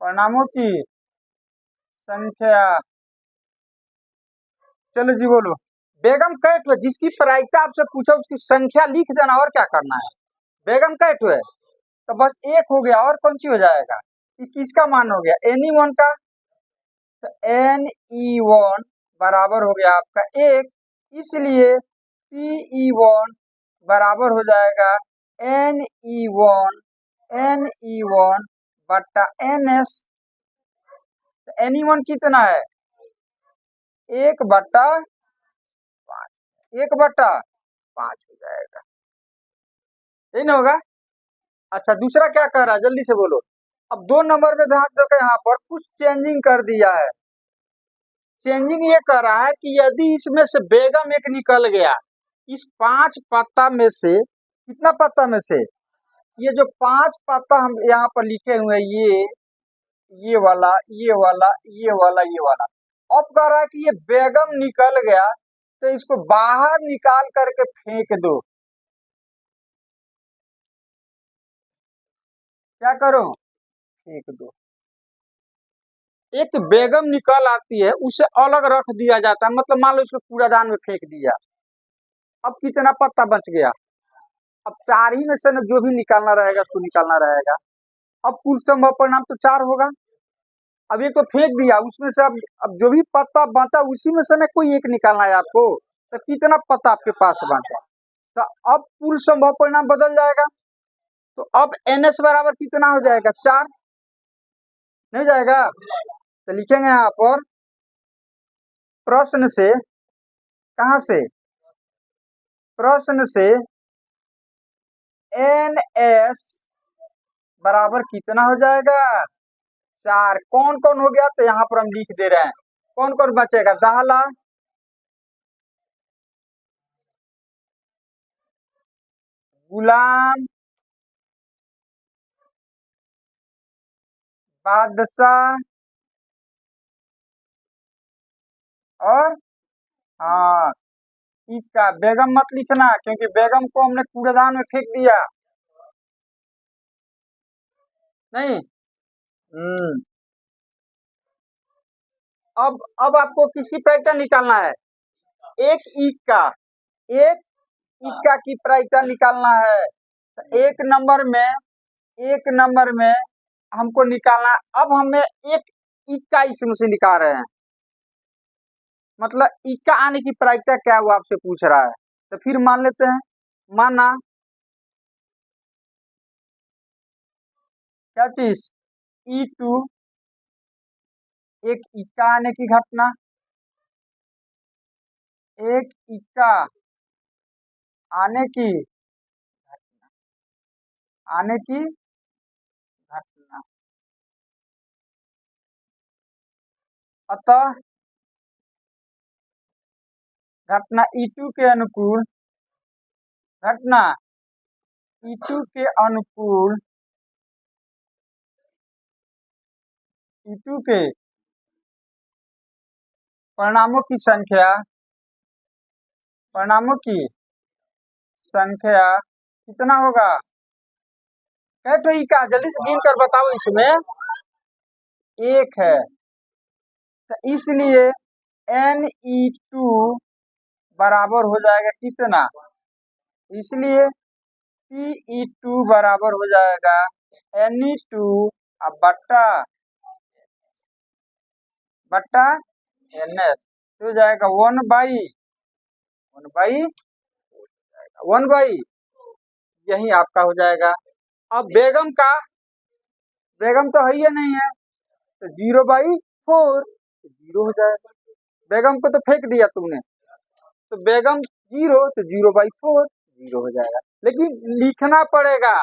परिणामों की संख्या। चलो जी बोलो, बेगम कैट हुए, जिसकी प्रायिकता आपसे पूछा उसकी संख्या लिख देना, और क्या करना है। बेगम कैट हुए तो बस एक हो गया, और कौन सी हो जाएगा, कि किसका मान हो गया, एन ई वन का। तो एन ई वन बराबर हो गया आपका 1, इसलिए पी ई वन बराबर हो जाएगा N E one, N E one बट्टा N S. N E one कितना है, 1/5, 1/5 हो जाएगा, यही ना होगा। अच्छा दूसरा क्या कह रहा है, जल्दी से बोलो। अब 2 नंबर में ध्यान से देखो, यहाँ पर कुछ चेंजिंग कर दिया है। चेंजिंग ये कह रहा है कि यदि इसमें से बेगम एक निकल गया, इस 5 पत्ता में से, कितना पत्ता में से, ये जो 5 पत्ता हम यहाँ पर लिखे हुए हैं, ये वाला, ये वाला, ये वाला, ये वाला, अब कह रहा है कि ये बेगम निकल गया तो इसको बाहर निकाल करके फेंक दो। क्या करो, फेंक दो। एक बेगम निकल आती है उसे अलग रख दिया जाता है, मतलब मान लो इसको कूड़ादान में फेंक दिया। अब कितना पत्ता बच गया, अब 4 ही में से न जो भी निकालना रहेगा उसको निकालना रहेगा। अब कुल संभव परिणाम तो 4 होगा। अब एक तो फेंक दिया, उसमें से अब जो भी पत्ता बचा उसी में से न कोई एक निकालना है आपको, तो कितना पत्ता आपके पास बचा, तो अब कुल संभव परिणाम बदल जाएगा। तो अब एन एस बराबर कितना हो जाएगा, 4 नहीं जाएगा। तो लिखेंगे यहाँ पर प्रश्न से, कहाँ से, प्रश्न से एन एस बराबर कितना हो जाएगा? 4। कौन कौन हो गया तो यहाँ पर हम लिख दे रहे हैं। कौन कौन बचेगा? दाहला, गुलाम, बादशाह और हाँ ईका। बेगम मत लिखना क्योंकि बेगम को हमने कूड़ेदान में फेंक दिया। नहीं। अब आपको किसकी प्रायिकता निकालना है? एक ईका, एक ईका की प्रायिकता निकालना है। तो एक नंबर में हमको निकालना है। अब हमें एक ईका इसमें से निकाल रहे हैं, मतलब ईका आने की प्रायिकता क्या है वो आपसे पूछ रहा है। तो फिर मान लेते हैं, माना क्या चीज? E2 एक ईका आने की घटना, एक ईका आने की घटना। अतः घटना E2 के अनुकूल, घटना E2 के अनुकूल, E2 के परिणामों की संख्या कितना होगा? क्या तो ई का जल्दी से गिन कर बताओ। इसमें एक है, तो इसलिए Ne2 बराबर हो जाएगा कितना? इसलिए Pe2 बराबर हो जाएगा Ne2 अब बट्टा Ns, तो हो जाएगा 1/, यही आपका हो जाएगा। अब बेगम तो है ही नहीं है, तो 0/4 जीरो हो जाएगा। बेगम को तो फेंक दिया तुमने, तो बेगम 0 तो 0/4 जीरो हो जाएगा। लेकिन लिखना पड़ेगा।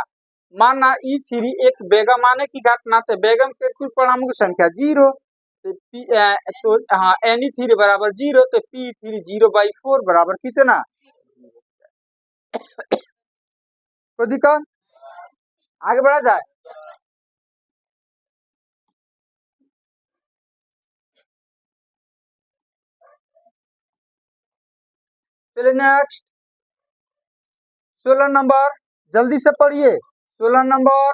माना E3 एक बेगम आने की घटना, तो बेगम के कुल परिणामों की संख्या 0, तो हाँ Ne3 बराबर 0, तो P3 0/4 बराबर कितना? कोई दिक्कत? आगे बढ़ा जाए। चलिए नेक्स्ट 16 नंबर, जल्दी से पढ़िए। 16 नंबर,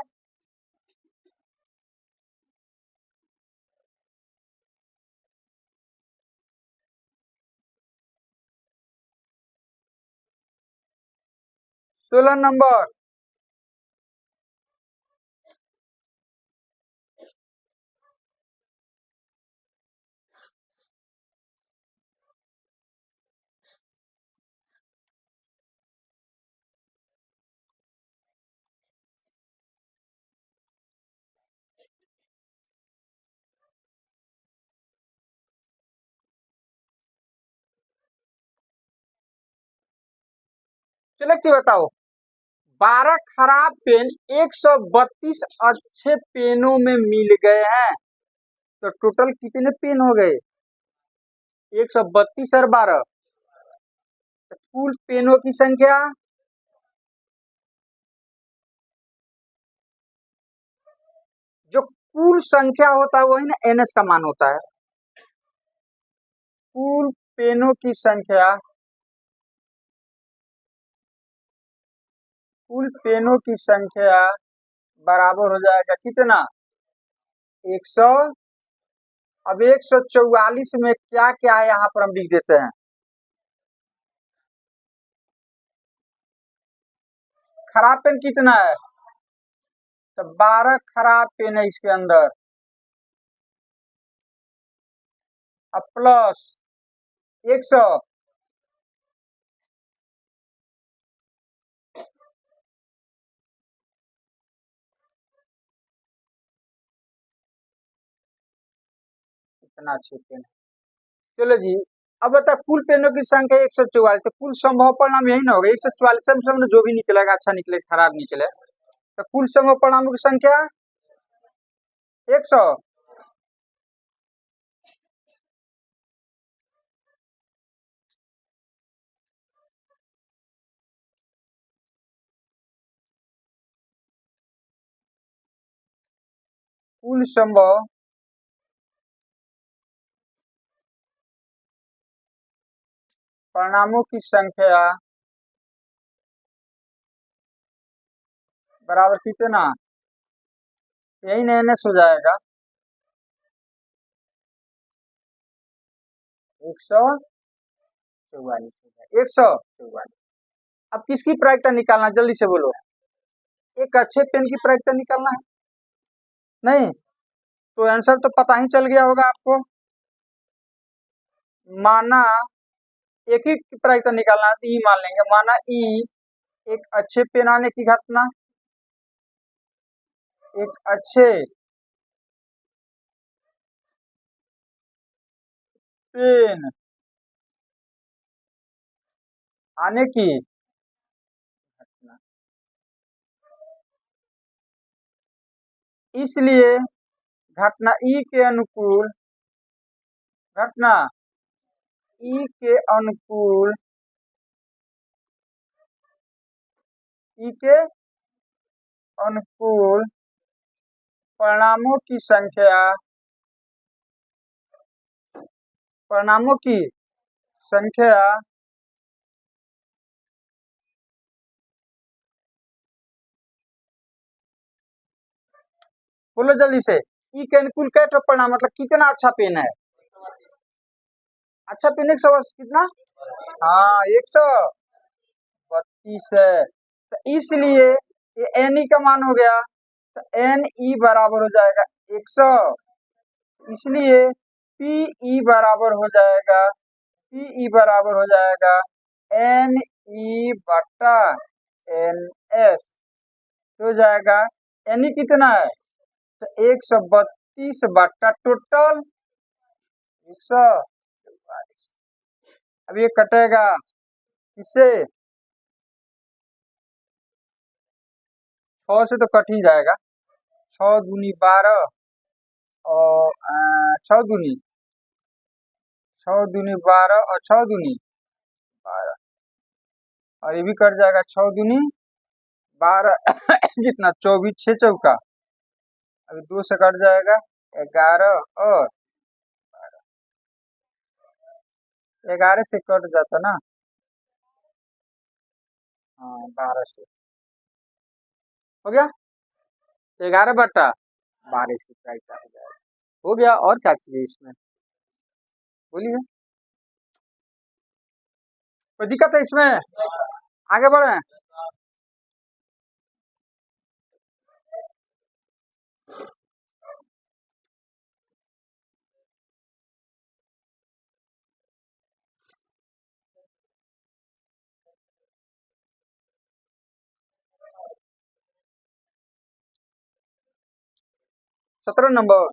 चलो अच्छी बताओ। 12 खराब पेन 132 अच्छे पेनों में मिल गए हैं, तो टोटल कितने पेन हो गए? 132 और 12, तो कुल पेनों की संख्या जो कुल संख्या होता है वही ना NS का मान होता है। कुल पेनों की संख्या, कुल पेनों की संख्या बराबर हो जाएगा कितना? 100। अब 144 में क्या क्या है यहाँ पर हम लिख देते हैं। खराब पेन कितना है? तो 12 खराब पेन है इसके अंदर। अब प्लस 100, इतना अच्छे पेन है। चलो जी, अब बता कुल पेनों की संख्या 144, तो कुल संभव परिणाम यही ना होगा 144 में जो भी निकलेगा, अच्छा निकले खराब निकले, तो कुल संभव परिणामों की संख्या 100। कुल संभव परिणामों की संख्या बराबर कितना, यही NS हो जाएगा 144 हो जाएगा 144। अब किसकी प्रायिकता निकालना, जल्दी से बोलो। एक अच्छे पेन की प्रायिकता निकालना है, नहीं तो आंसर तो पता ही चल गया होगा आपको। माना एक ही की प्रायिकता निकालना है तो ई मान लेंगे, माना ई एक अच्छे पेन आने की घटना, एक अच्छे पेन आने की घटना, इसलिए घटना ई के अनुकूल, घटना ई के अनुकूल, ई के अनुकूल परिणामों की संख्या, परिणामों की संख्या बोलो जल्दी से। ई के अनुकूल कैट परिणाम मतलब कितना अच्छा पेन है, अच्छा पेन 100 कितना, हाँ 132 है। तो इसलिए ये एन ई का मान हो गया, तो एन ई बराबर हो जाएगा 100, इसलिए पी ई बराबर हो जाएगा, पी ई बराबर हो जाएगा एन ई बटा एन एस हो जाएगा। एन ई कितना है, तो 132 बटा टोटल 144। अब ये कटेगा इससे, 6 से तो कट ही जाएगा, 6 दूनी 12 और 6 दूनी 12 और 6 दूनी 12, और ये भी कट जाएगा 6 दूनी 12 कितना 24, 6 चौका, अभी 2 से कट जाएगा 11 और 11 से कट जाता ना, हाँ 12 से हो गया, 11/12 इसकी प्राइस हो जाएगा, हो गया। और क्या चाहिए इसमें, बोलिए कोई दिक्कत है इसमें, आगे बढ़े। सत्रह नंबर,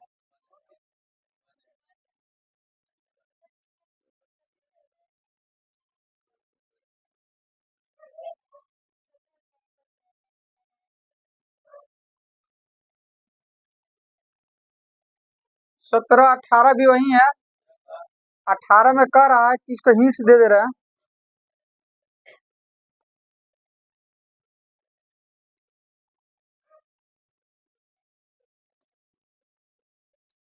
सत्रह 18 भी वही है, 18 में कह रहा है कि इसको हिंट्स दे दे रहा है,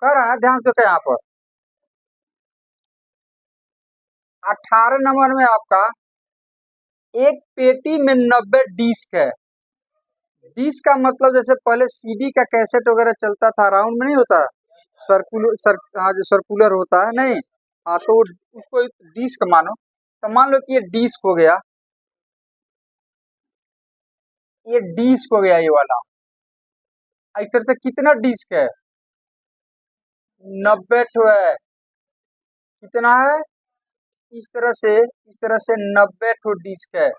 कह रहा है ध्यान से, यहाँ पर 18 नंबर में आपका एक पेटी में 90 डिस्क है। डिस्क का मतलब जैसे पहले सीडी का कैसेट वगैरह चलता था, राउंड में नहीं होता, हाँ जो सर्कुलर होता है, नहीं हाँ, तो उसको डिस्क मानो, तो मान लो कि ये डिस्क हो गया, ये डिस्क हो गया ये वाला, इस तरह से कितना डिस्क है, 90 ठो है, कितना है, इस तरह से 90 ठो डिस्क है,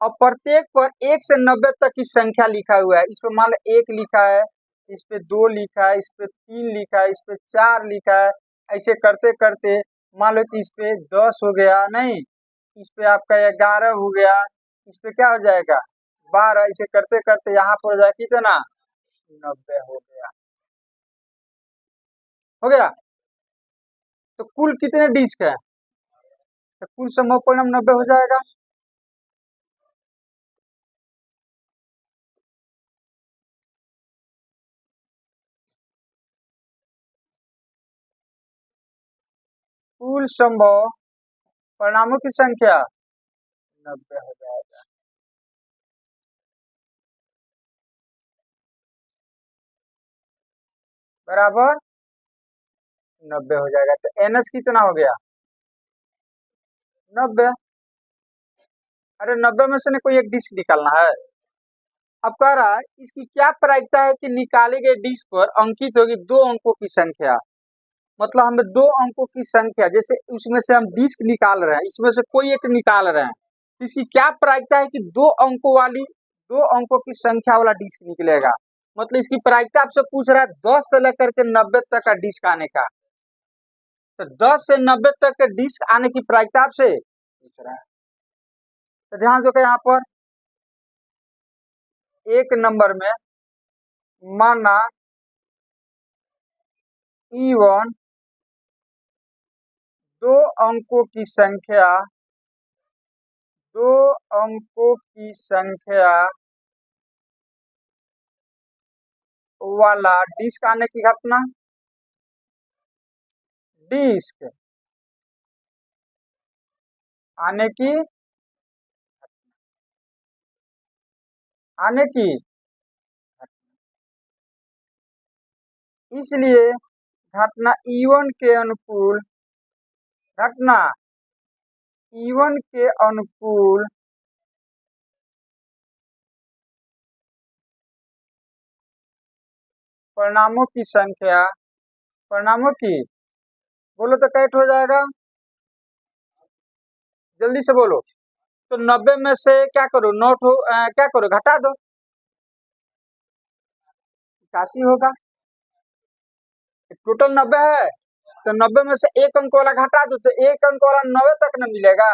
और प्रत्येक पर 1 से 90 तक की संख्या लिखा हुआ है, इस पे मान लो 1 लिखा है, इस पे 2 लिखा है, इस पे 3 लिखा है, इस पे 4 लिखा है, ऐसे करते करते मान लो कि इस पे 10 हो गया, नहीं इस पे आपका 11 हो गया, इस पे क्या हो जाएगा 12, इसे करते करते यहाँ पर हो जाए कितना 90 हो गया। हो गया। तो कुल कितने डिस्क है, तो कुल समूह परिणाम 90 हो जाएगा। कुल संभव परिणामों की संख्या 90 हो जाएगा। बराबर 90 हो जाएगा। तो एनएस कितना हो गया 90। अरे 90 में से ना कोई एक डिस्क निकालना है। अब कह रहा है इसकी क्या प्रायिकता है कि निकाले गए डिस्क पर अंकित होगी 2 अंकों की संख्या। मतलब हमें 2 अंकों की संख्या, जैसे उसमें से हम डिस्क निकाल रहे हैं, इसमें से कोई एक निकाल रहे हैं, इसकी क्या प्रायिकता है कि 2 अंकों की संख्या वाला डिस्क निकलेगा। मतलब इसकी प्रायिकता आपसे पूछ रहा है 10 से लेकर के 90 तक का डिस्क आने का। तो 10 से 90 तक के डिस्क आने की प्रायिकता आपसे पूछ रहा है। तो ध्यान दो यहाँ पर एक नंबर में माना E1 2 अंकों की संख्या, 2 अंकों की संख्या वाला डिस्क आने की घटना, डिस्क आने की आने की इसलिए घटना E1 के अनुकूल, घटना E1 के अनुकूल परिणामों की संख्या, परिणामों की बोलो तो कैट हो जाएगा, जल्दी से बोलो। तो 90 में से क्या करो क्या करो घटा दो, 81 होगा। टोटल 90 है, तो 90 में से एक अंक वाला घटा दो, तो एक अंक वाला 90 तक न मिलेगा,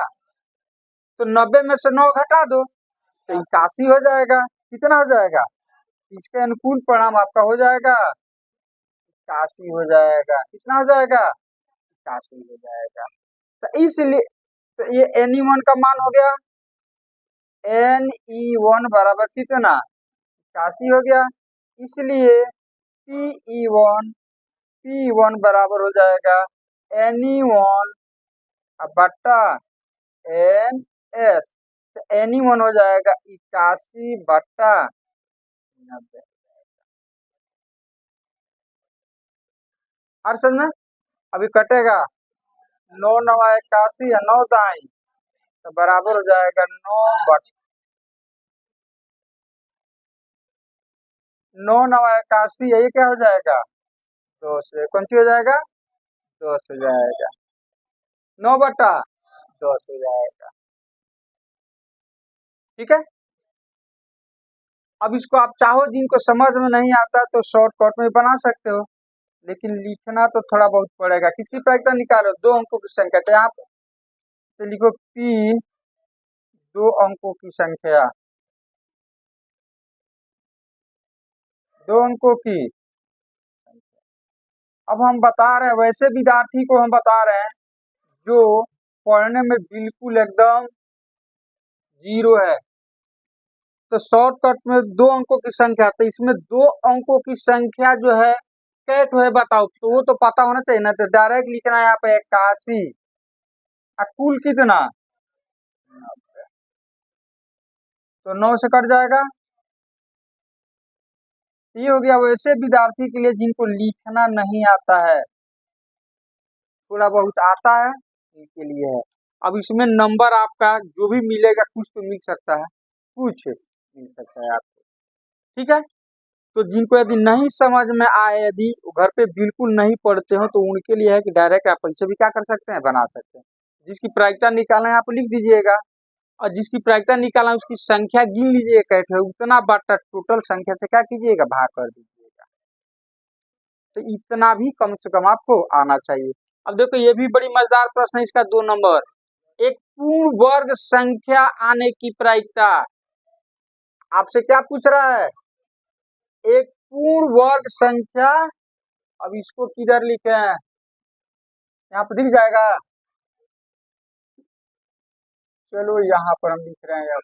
तो 90 में से 9 घटा दो तो 81 हो जाएगा। कितना हो जाएगा, इसके अनुकूल परिणाम आपका हो जाएगा 81 हो जाएगा। कितना हो जाएगा 81 हो जाएगा। तो इसलिए तो ये NE1 का मान हो गया, NE1 बराबर कितना 81 हो गया। इसलिए P1 बराबर हो जाएगा NE1 बट्टा NS। तो NE1 हो जाएगा 81 बट्टा 90। हर समझ में अभी कटेगा 9 9 81 या 9 दाई, तो बराबर हो जाएगा 9 9 81, ये क्या हो जाएगा 2 से कौन सी हो जाएगा 10 हो जाएगा, 9 बटा 10 हो जाएगा। ठीक है। अब इसको आप चाहो जिनको समझ में नहीं आता तो शॉर्टकट में बना सकते हो, लेकिन लिखना तो थोड़ा बहुत पड़ेगा। किसकी प्रायिकता निकालो 2 अंकों की संख्या, तो यहाँ पे लिखो P 2 अंकों की संख्या, 2 अंकों की। अब हम बता रहे हैं वैसे विद्यार्थी को हम बता रहे हैं जो पढ़ने में बिल्कुल एकदम जीरो है। तो शॉर्टकट में 2 अंकों की संख्या, तो इसमें 2 अंकों की संख्या जो है कैट है बताओ, तो वो तो पता होना चाहिए ना। तो डायरेक्ट लिखना है यहाँ पे 81, कुल कितना, तो 9 से कट जाएगा। ये हो गया वैसे विद्यार्थी के लिए जिनको लिखना नहीं आता है, थोड़ा बहुत आता है इनके लिए है। अब इसमें नंबर आपका जो भी मिलेगा कुछ तो मिल सकता है, कुछ मिल सकता है आपको। ठीक है। तो जिनको यदि नहीं समझ में आए, यदि घर पे बिल्कुल नहीं पढ़ते हो, तो उनके लिए है कि डायरेक्ट आप इसे भी क्या कर सकते हैं बना सकते हैं। जिसकी प्रायिकता निकालना है आप लिख दीजिएगा, और जिसकी प्रायिकता निकालना है उसकी संख्या गिन लीजिए कैसे, उतना बटा टोटल संख्या से क्या कीजिएगा भाग कर दीजिएगा। तो इतना भी कम से कम आपको आना चाहिए। अब देखो ये भी बड़ी मजेदार प्रश्न है, इसका 2 नंबर। एक पूर्ण वर्ग संख्या आने की प्रायिकता, आपसे क्या पूछ रहा है? एक पूर्ण वर्ग संख्या, अब इसको किधर लिखे हैं, यहाँ पर दिख जाएगा। चलो यहाँ पर हम लिख रहे हैं, अब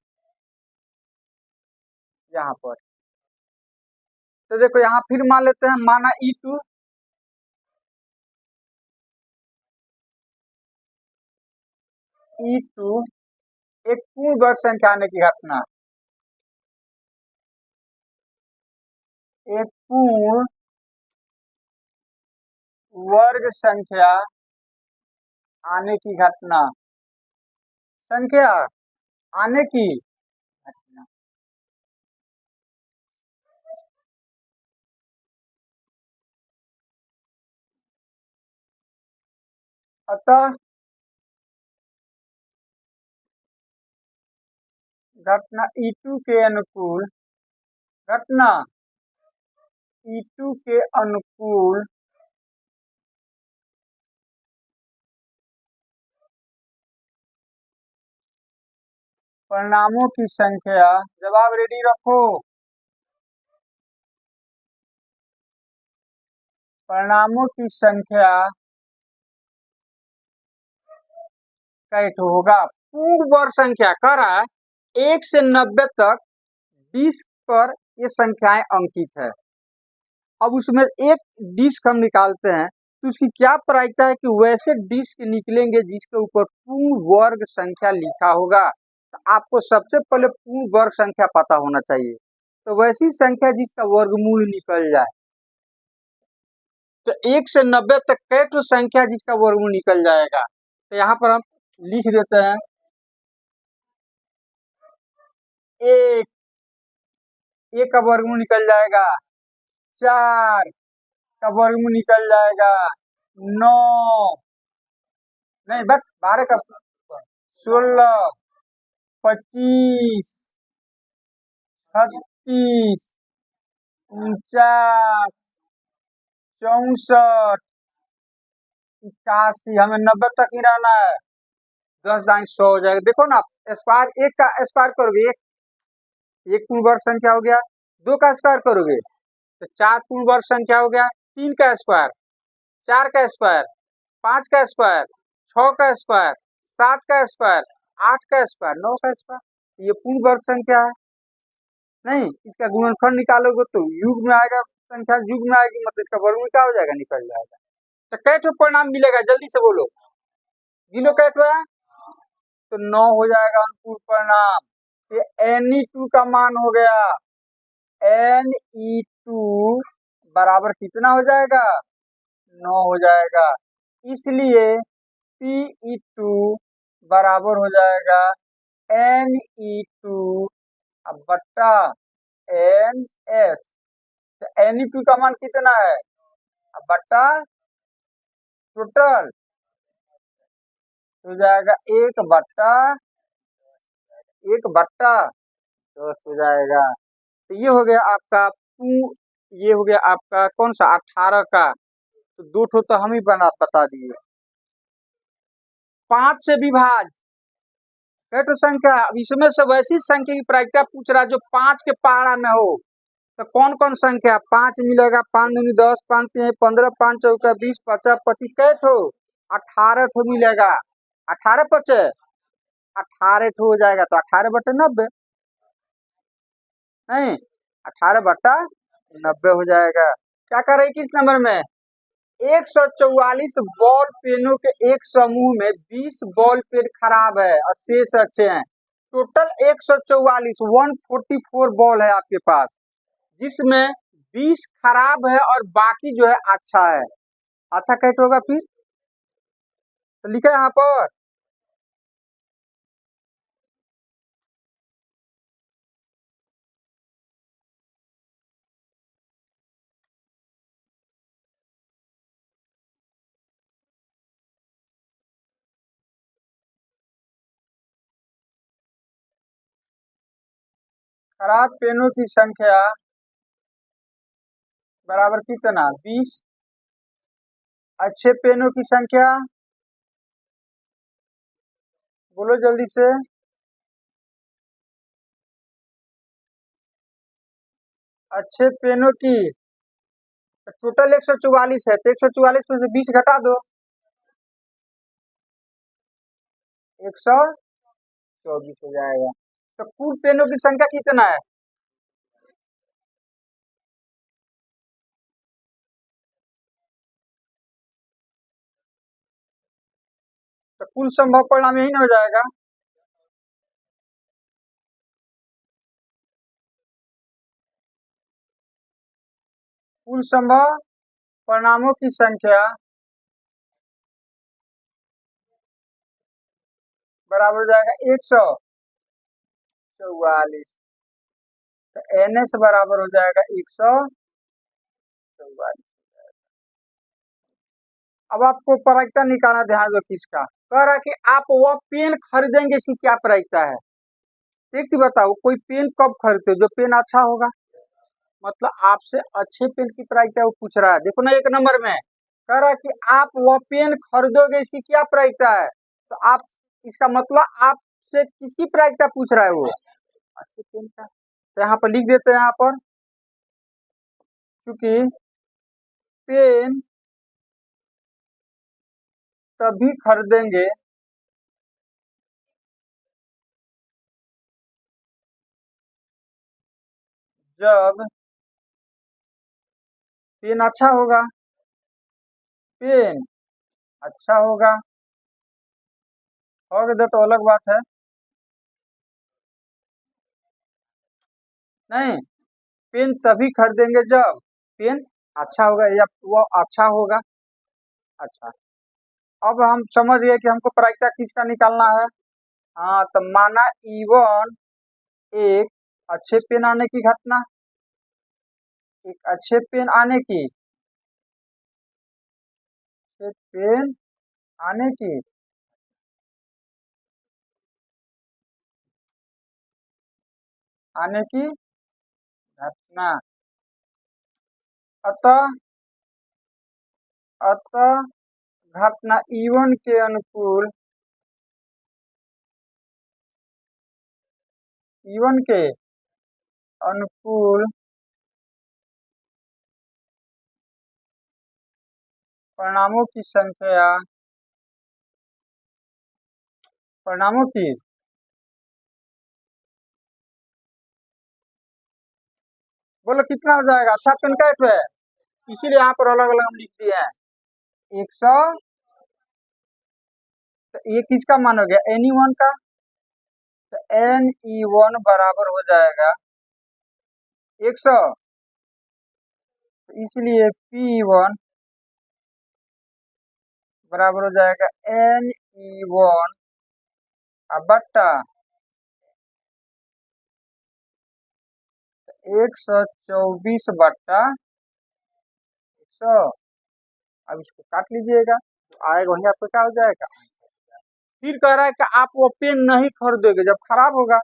यहाँ पर तो देखो, यहाँ फिर मान लेते हैं, माना E2, E2 एक पूर्ण वर्ग संख्या आने की घटना, एक पूर्ण वर्ग संख्या आने की घटना, संख्या आने की घटना। अतः घटना E2 के अनुकूल, घटना E2 के अनुकूल परिणामों की संख्या, जवाब रेडी रखो, परिणामों की संख्या कैसे होगा? पूर्ण वर्ग संख्या कह रहा है 1 से 90 तक डिस्क पर ये संख्याएं अंकित है। अब उसमें एक डिस्क हम निकालते हैं, तो उसकी क्या प्रायिकता है कि वैसे डिस्क निकलेंगे जिसके ऊपर पूर्ण वर्ग संख्या लिखा होगा। तो आपको सबसे पहले पूर्ण वर्ग संख्या पता होना चाहिए, तो वैसी संख्या जिसका वर्गमूल निकल जाए। तो 1 से 90 तक कई तो संख्या जिसका वर्गमूल निकल जाएगा, तो यहाँ पर हम लिख देते हैं, एक, एक का वर्गमूल निकल जाएगा 4, का वर्गमूल निकल जाएगा 9, नहीं बस 12 का, 16, 25, 36, 49, 64, 81, हमें 90 तक ही रहना है। 10 दाएं 100 हो जाएगा। देखो ना, स्क्वायर, एक का स्क्वायर करोगे, एक पूर्ण वर्ग संख्या हो गया। 2 का स्क्वायर करोगे तो 4 पूर्ण वर्ग संख्या हो गया। 3 का स्क्वायर, 4 का स्क्वायर, 5 का स्क्वायर, 6 का स्क्वायर, 7 का स्क्वायर, 8 का स्क्वायर, 9 का स्क्वायर। ये पूर्ण वर्ग संख्या है। नहीं, इसका गुणनफल निकालोगे तो युग में आएगा, संख्या युग में आएगी, मतलब इसका वर्गमूल क्या हो जाएगा, निकल जाएगा। तो कै ठो परिणाम मिलेगा, जल्दी से बोलो, गिनो कै ठो है, तो 9 हो जाएगा अनुकूल परिणाम। ये Ne2 का मान हो गया, Ne2 बराबर कितना हो जाएगा, 9 हो जाएगा। इसलिए Pe2 बराबर हो जाएगा Ne2 बट्टा Ns। तो Ne2 का मान कितना है, बट्टा टोटल हो जाएगा 1/10 हो जाएगा। तो ये हो गया आपका ये हो गया आपका कौन सा, 18 का। तो 2 ठो तो हम ही बता दिए। 5 से विभाज्य कई ठो संख्या, अब इसमें से वैसी संख्या की प्रायिकता पूछ रहा है जो 5 के पहाड़ा में हो। तो कौन कौन संख्या, 5 मिलेगा, 5 दूनी 10, 5 तीन 15, 5 चौका 20, 50, 25, कै ठो, 18 ठो मिलेगा। 18 पचे 18 ठो हो जाएगा, तो 18/90, नहीं 18/90 हो जाएगा। क्या कर रहे 21 नंबर में, 144 बॉल पेनों के एक समूह में 20 बॉल पेन खराब है और शेष अच्छे हैं। टोटल 144, 144 बॉल है आपके पास, जिसमें 20 खराब है और बाकी जो है अच्छा है। अच्छा कैसे होगा फिर, तो लिखा यहाँ पर, खराब पेनों की संख्या बराबर कितना, 20, अच्छे पेनों की संख्या, बोलो जल्दी से। अच्छे पेनों की टोटल 144 है, तो 144 में से 20 घटा दो, 124 हो जाएगा। तो कुल पेनों की संख्या कितना है? तो कुल संभव परिणाम यही ना हो जाएगा। कुल संभव परिणामों की संख्या बराबर हो जाएगा 144। तो NS बराबर हो जाएगा 144। अब आपको प्रायिकता निकालना, ध्यान दो किसका। कह रहा है कि आप वह पेन खरीदेंगे, इसकी क्या प्रायिकता है। एक चीज बताओ, कोई पेन कब खरीदते हो? जो पेन अच्छा होगा। मतलब आपसे अच्छे पेन की प्रायिकता वो पूछ रहा है। देखो ना, 1 नंबर में कह रहा है कि आप वह पेन खरीदोगे, इसकी क्या प्रायिकता है। तो आप, इसका मतलब आपसे किसकी प्रायिकता पूछ रहा है वो, अच्छे पेन का। तो यहाँ पर लिख देते हैं, यहाँ पर चूंकि पेन तभी खरीदेंगे जब पेन अच्छा होगा। पेन अच्छा होगा, और तो अलग बात है। नहीं, पेन तभी खरीदेंगे जब पेन अच्छा होगा, या वो अच्छा होगा। अच्छा, अब हम समझ गए कि हमको प्रायिकता किसका निकालना है। हाँ, तो माना E1 एक अच्छे पेन आने की घटना, एक अच्छे पेन आने की, अच्छे पेन आने की आने की घटना। अतः अतः घटना E1 के अनुकूल, E1 के अनुकूल परिणामों की संख्या, परिणामों की बोलो कितना हो जाएगा। अच्छा पेन का है, इसीलिए यहाँ पर अलग अलग हम लिख दिए हैं। 100, तो ये किसका मान हो गया, NE1 का। तो NE1 बराबर हो जाएगा 100। तो इसलिए P1 बराबर हो जाएगा NE1 बट्टा 124 बट्टा 100। अब इसको काट लीजिएगा, तो आएगा वही आपको क्या हो जाएगा। फिर कह रहा है कि आप वो पेन नहीं खरीदोगे जब खराब होगा।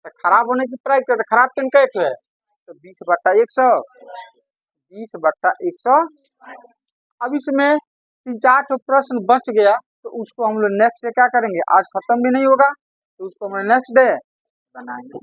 तो खराब होने की प्राइस है, तो खराब पेन कैसे है, तो 20/100, 20/100। अब इसमें 3-4 तो प्रश्न बच गया, तो उसको हम लोग नेक्स्ट डे क्या करेंगे, आज खत्म भी नहीं होगा, तो उसको हम लोग नेक्स्ट डे बनाएंगे।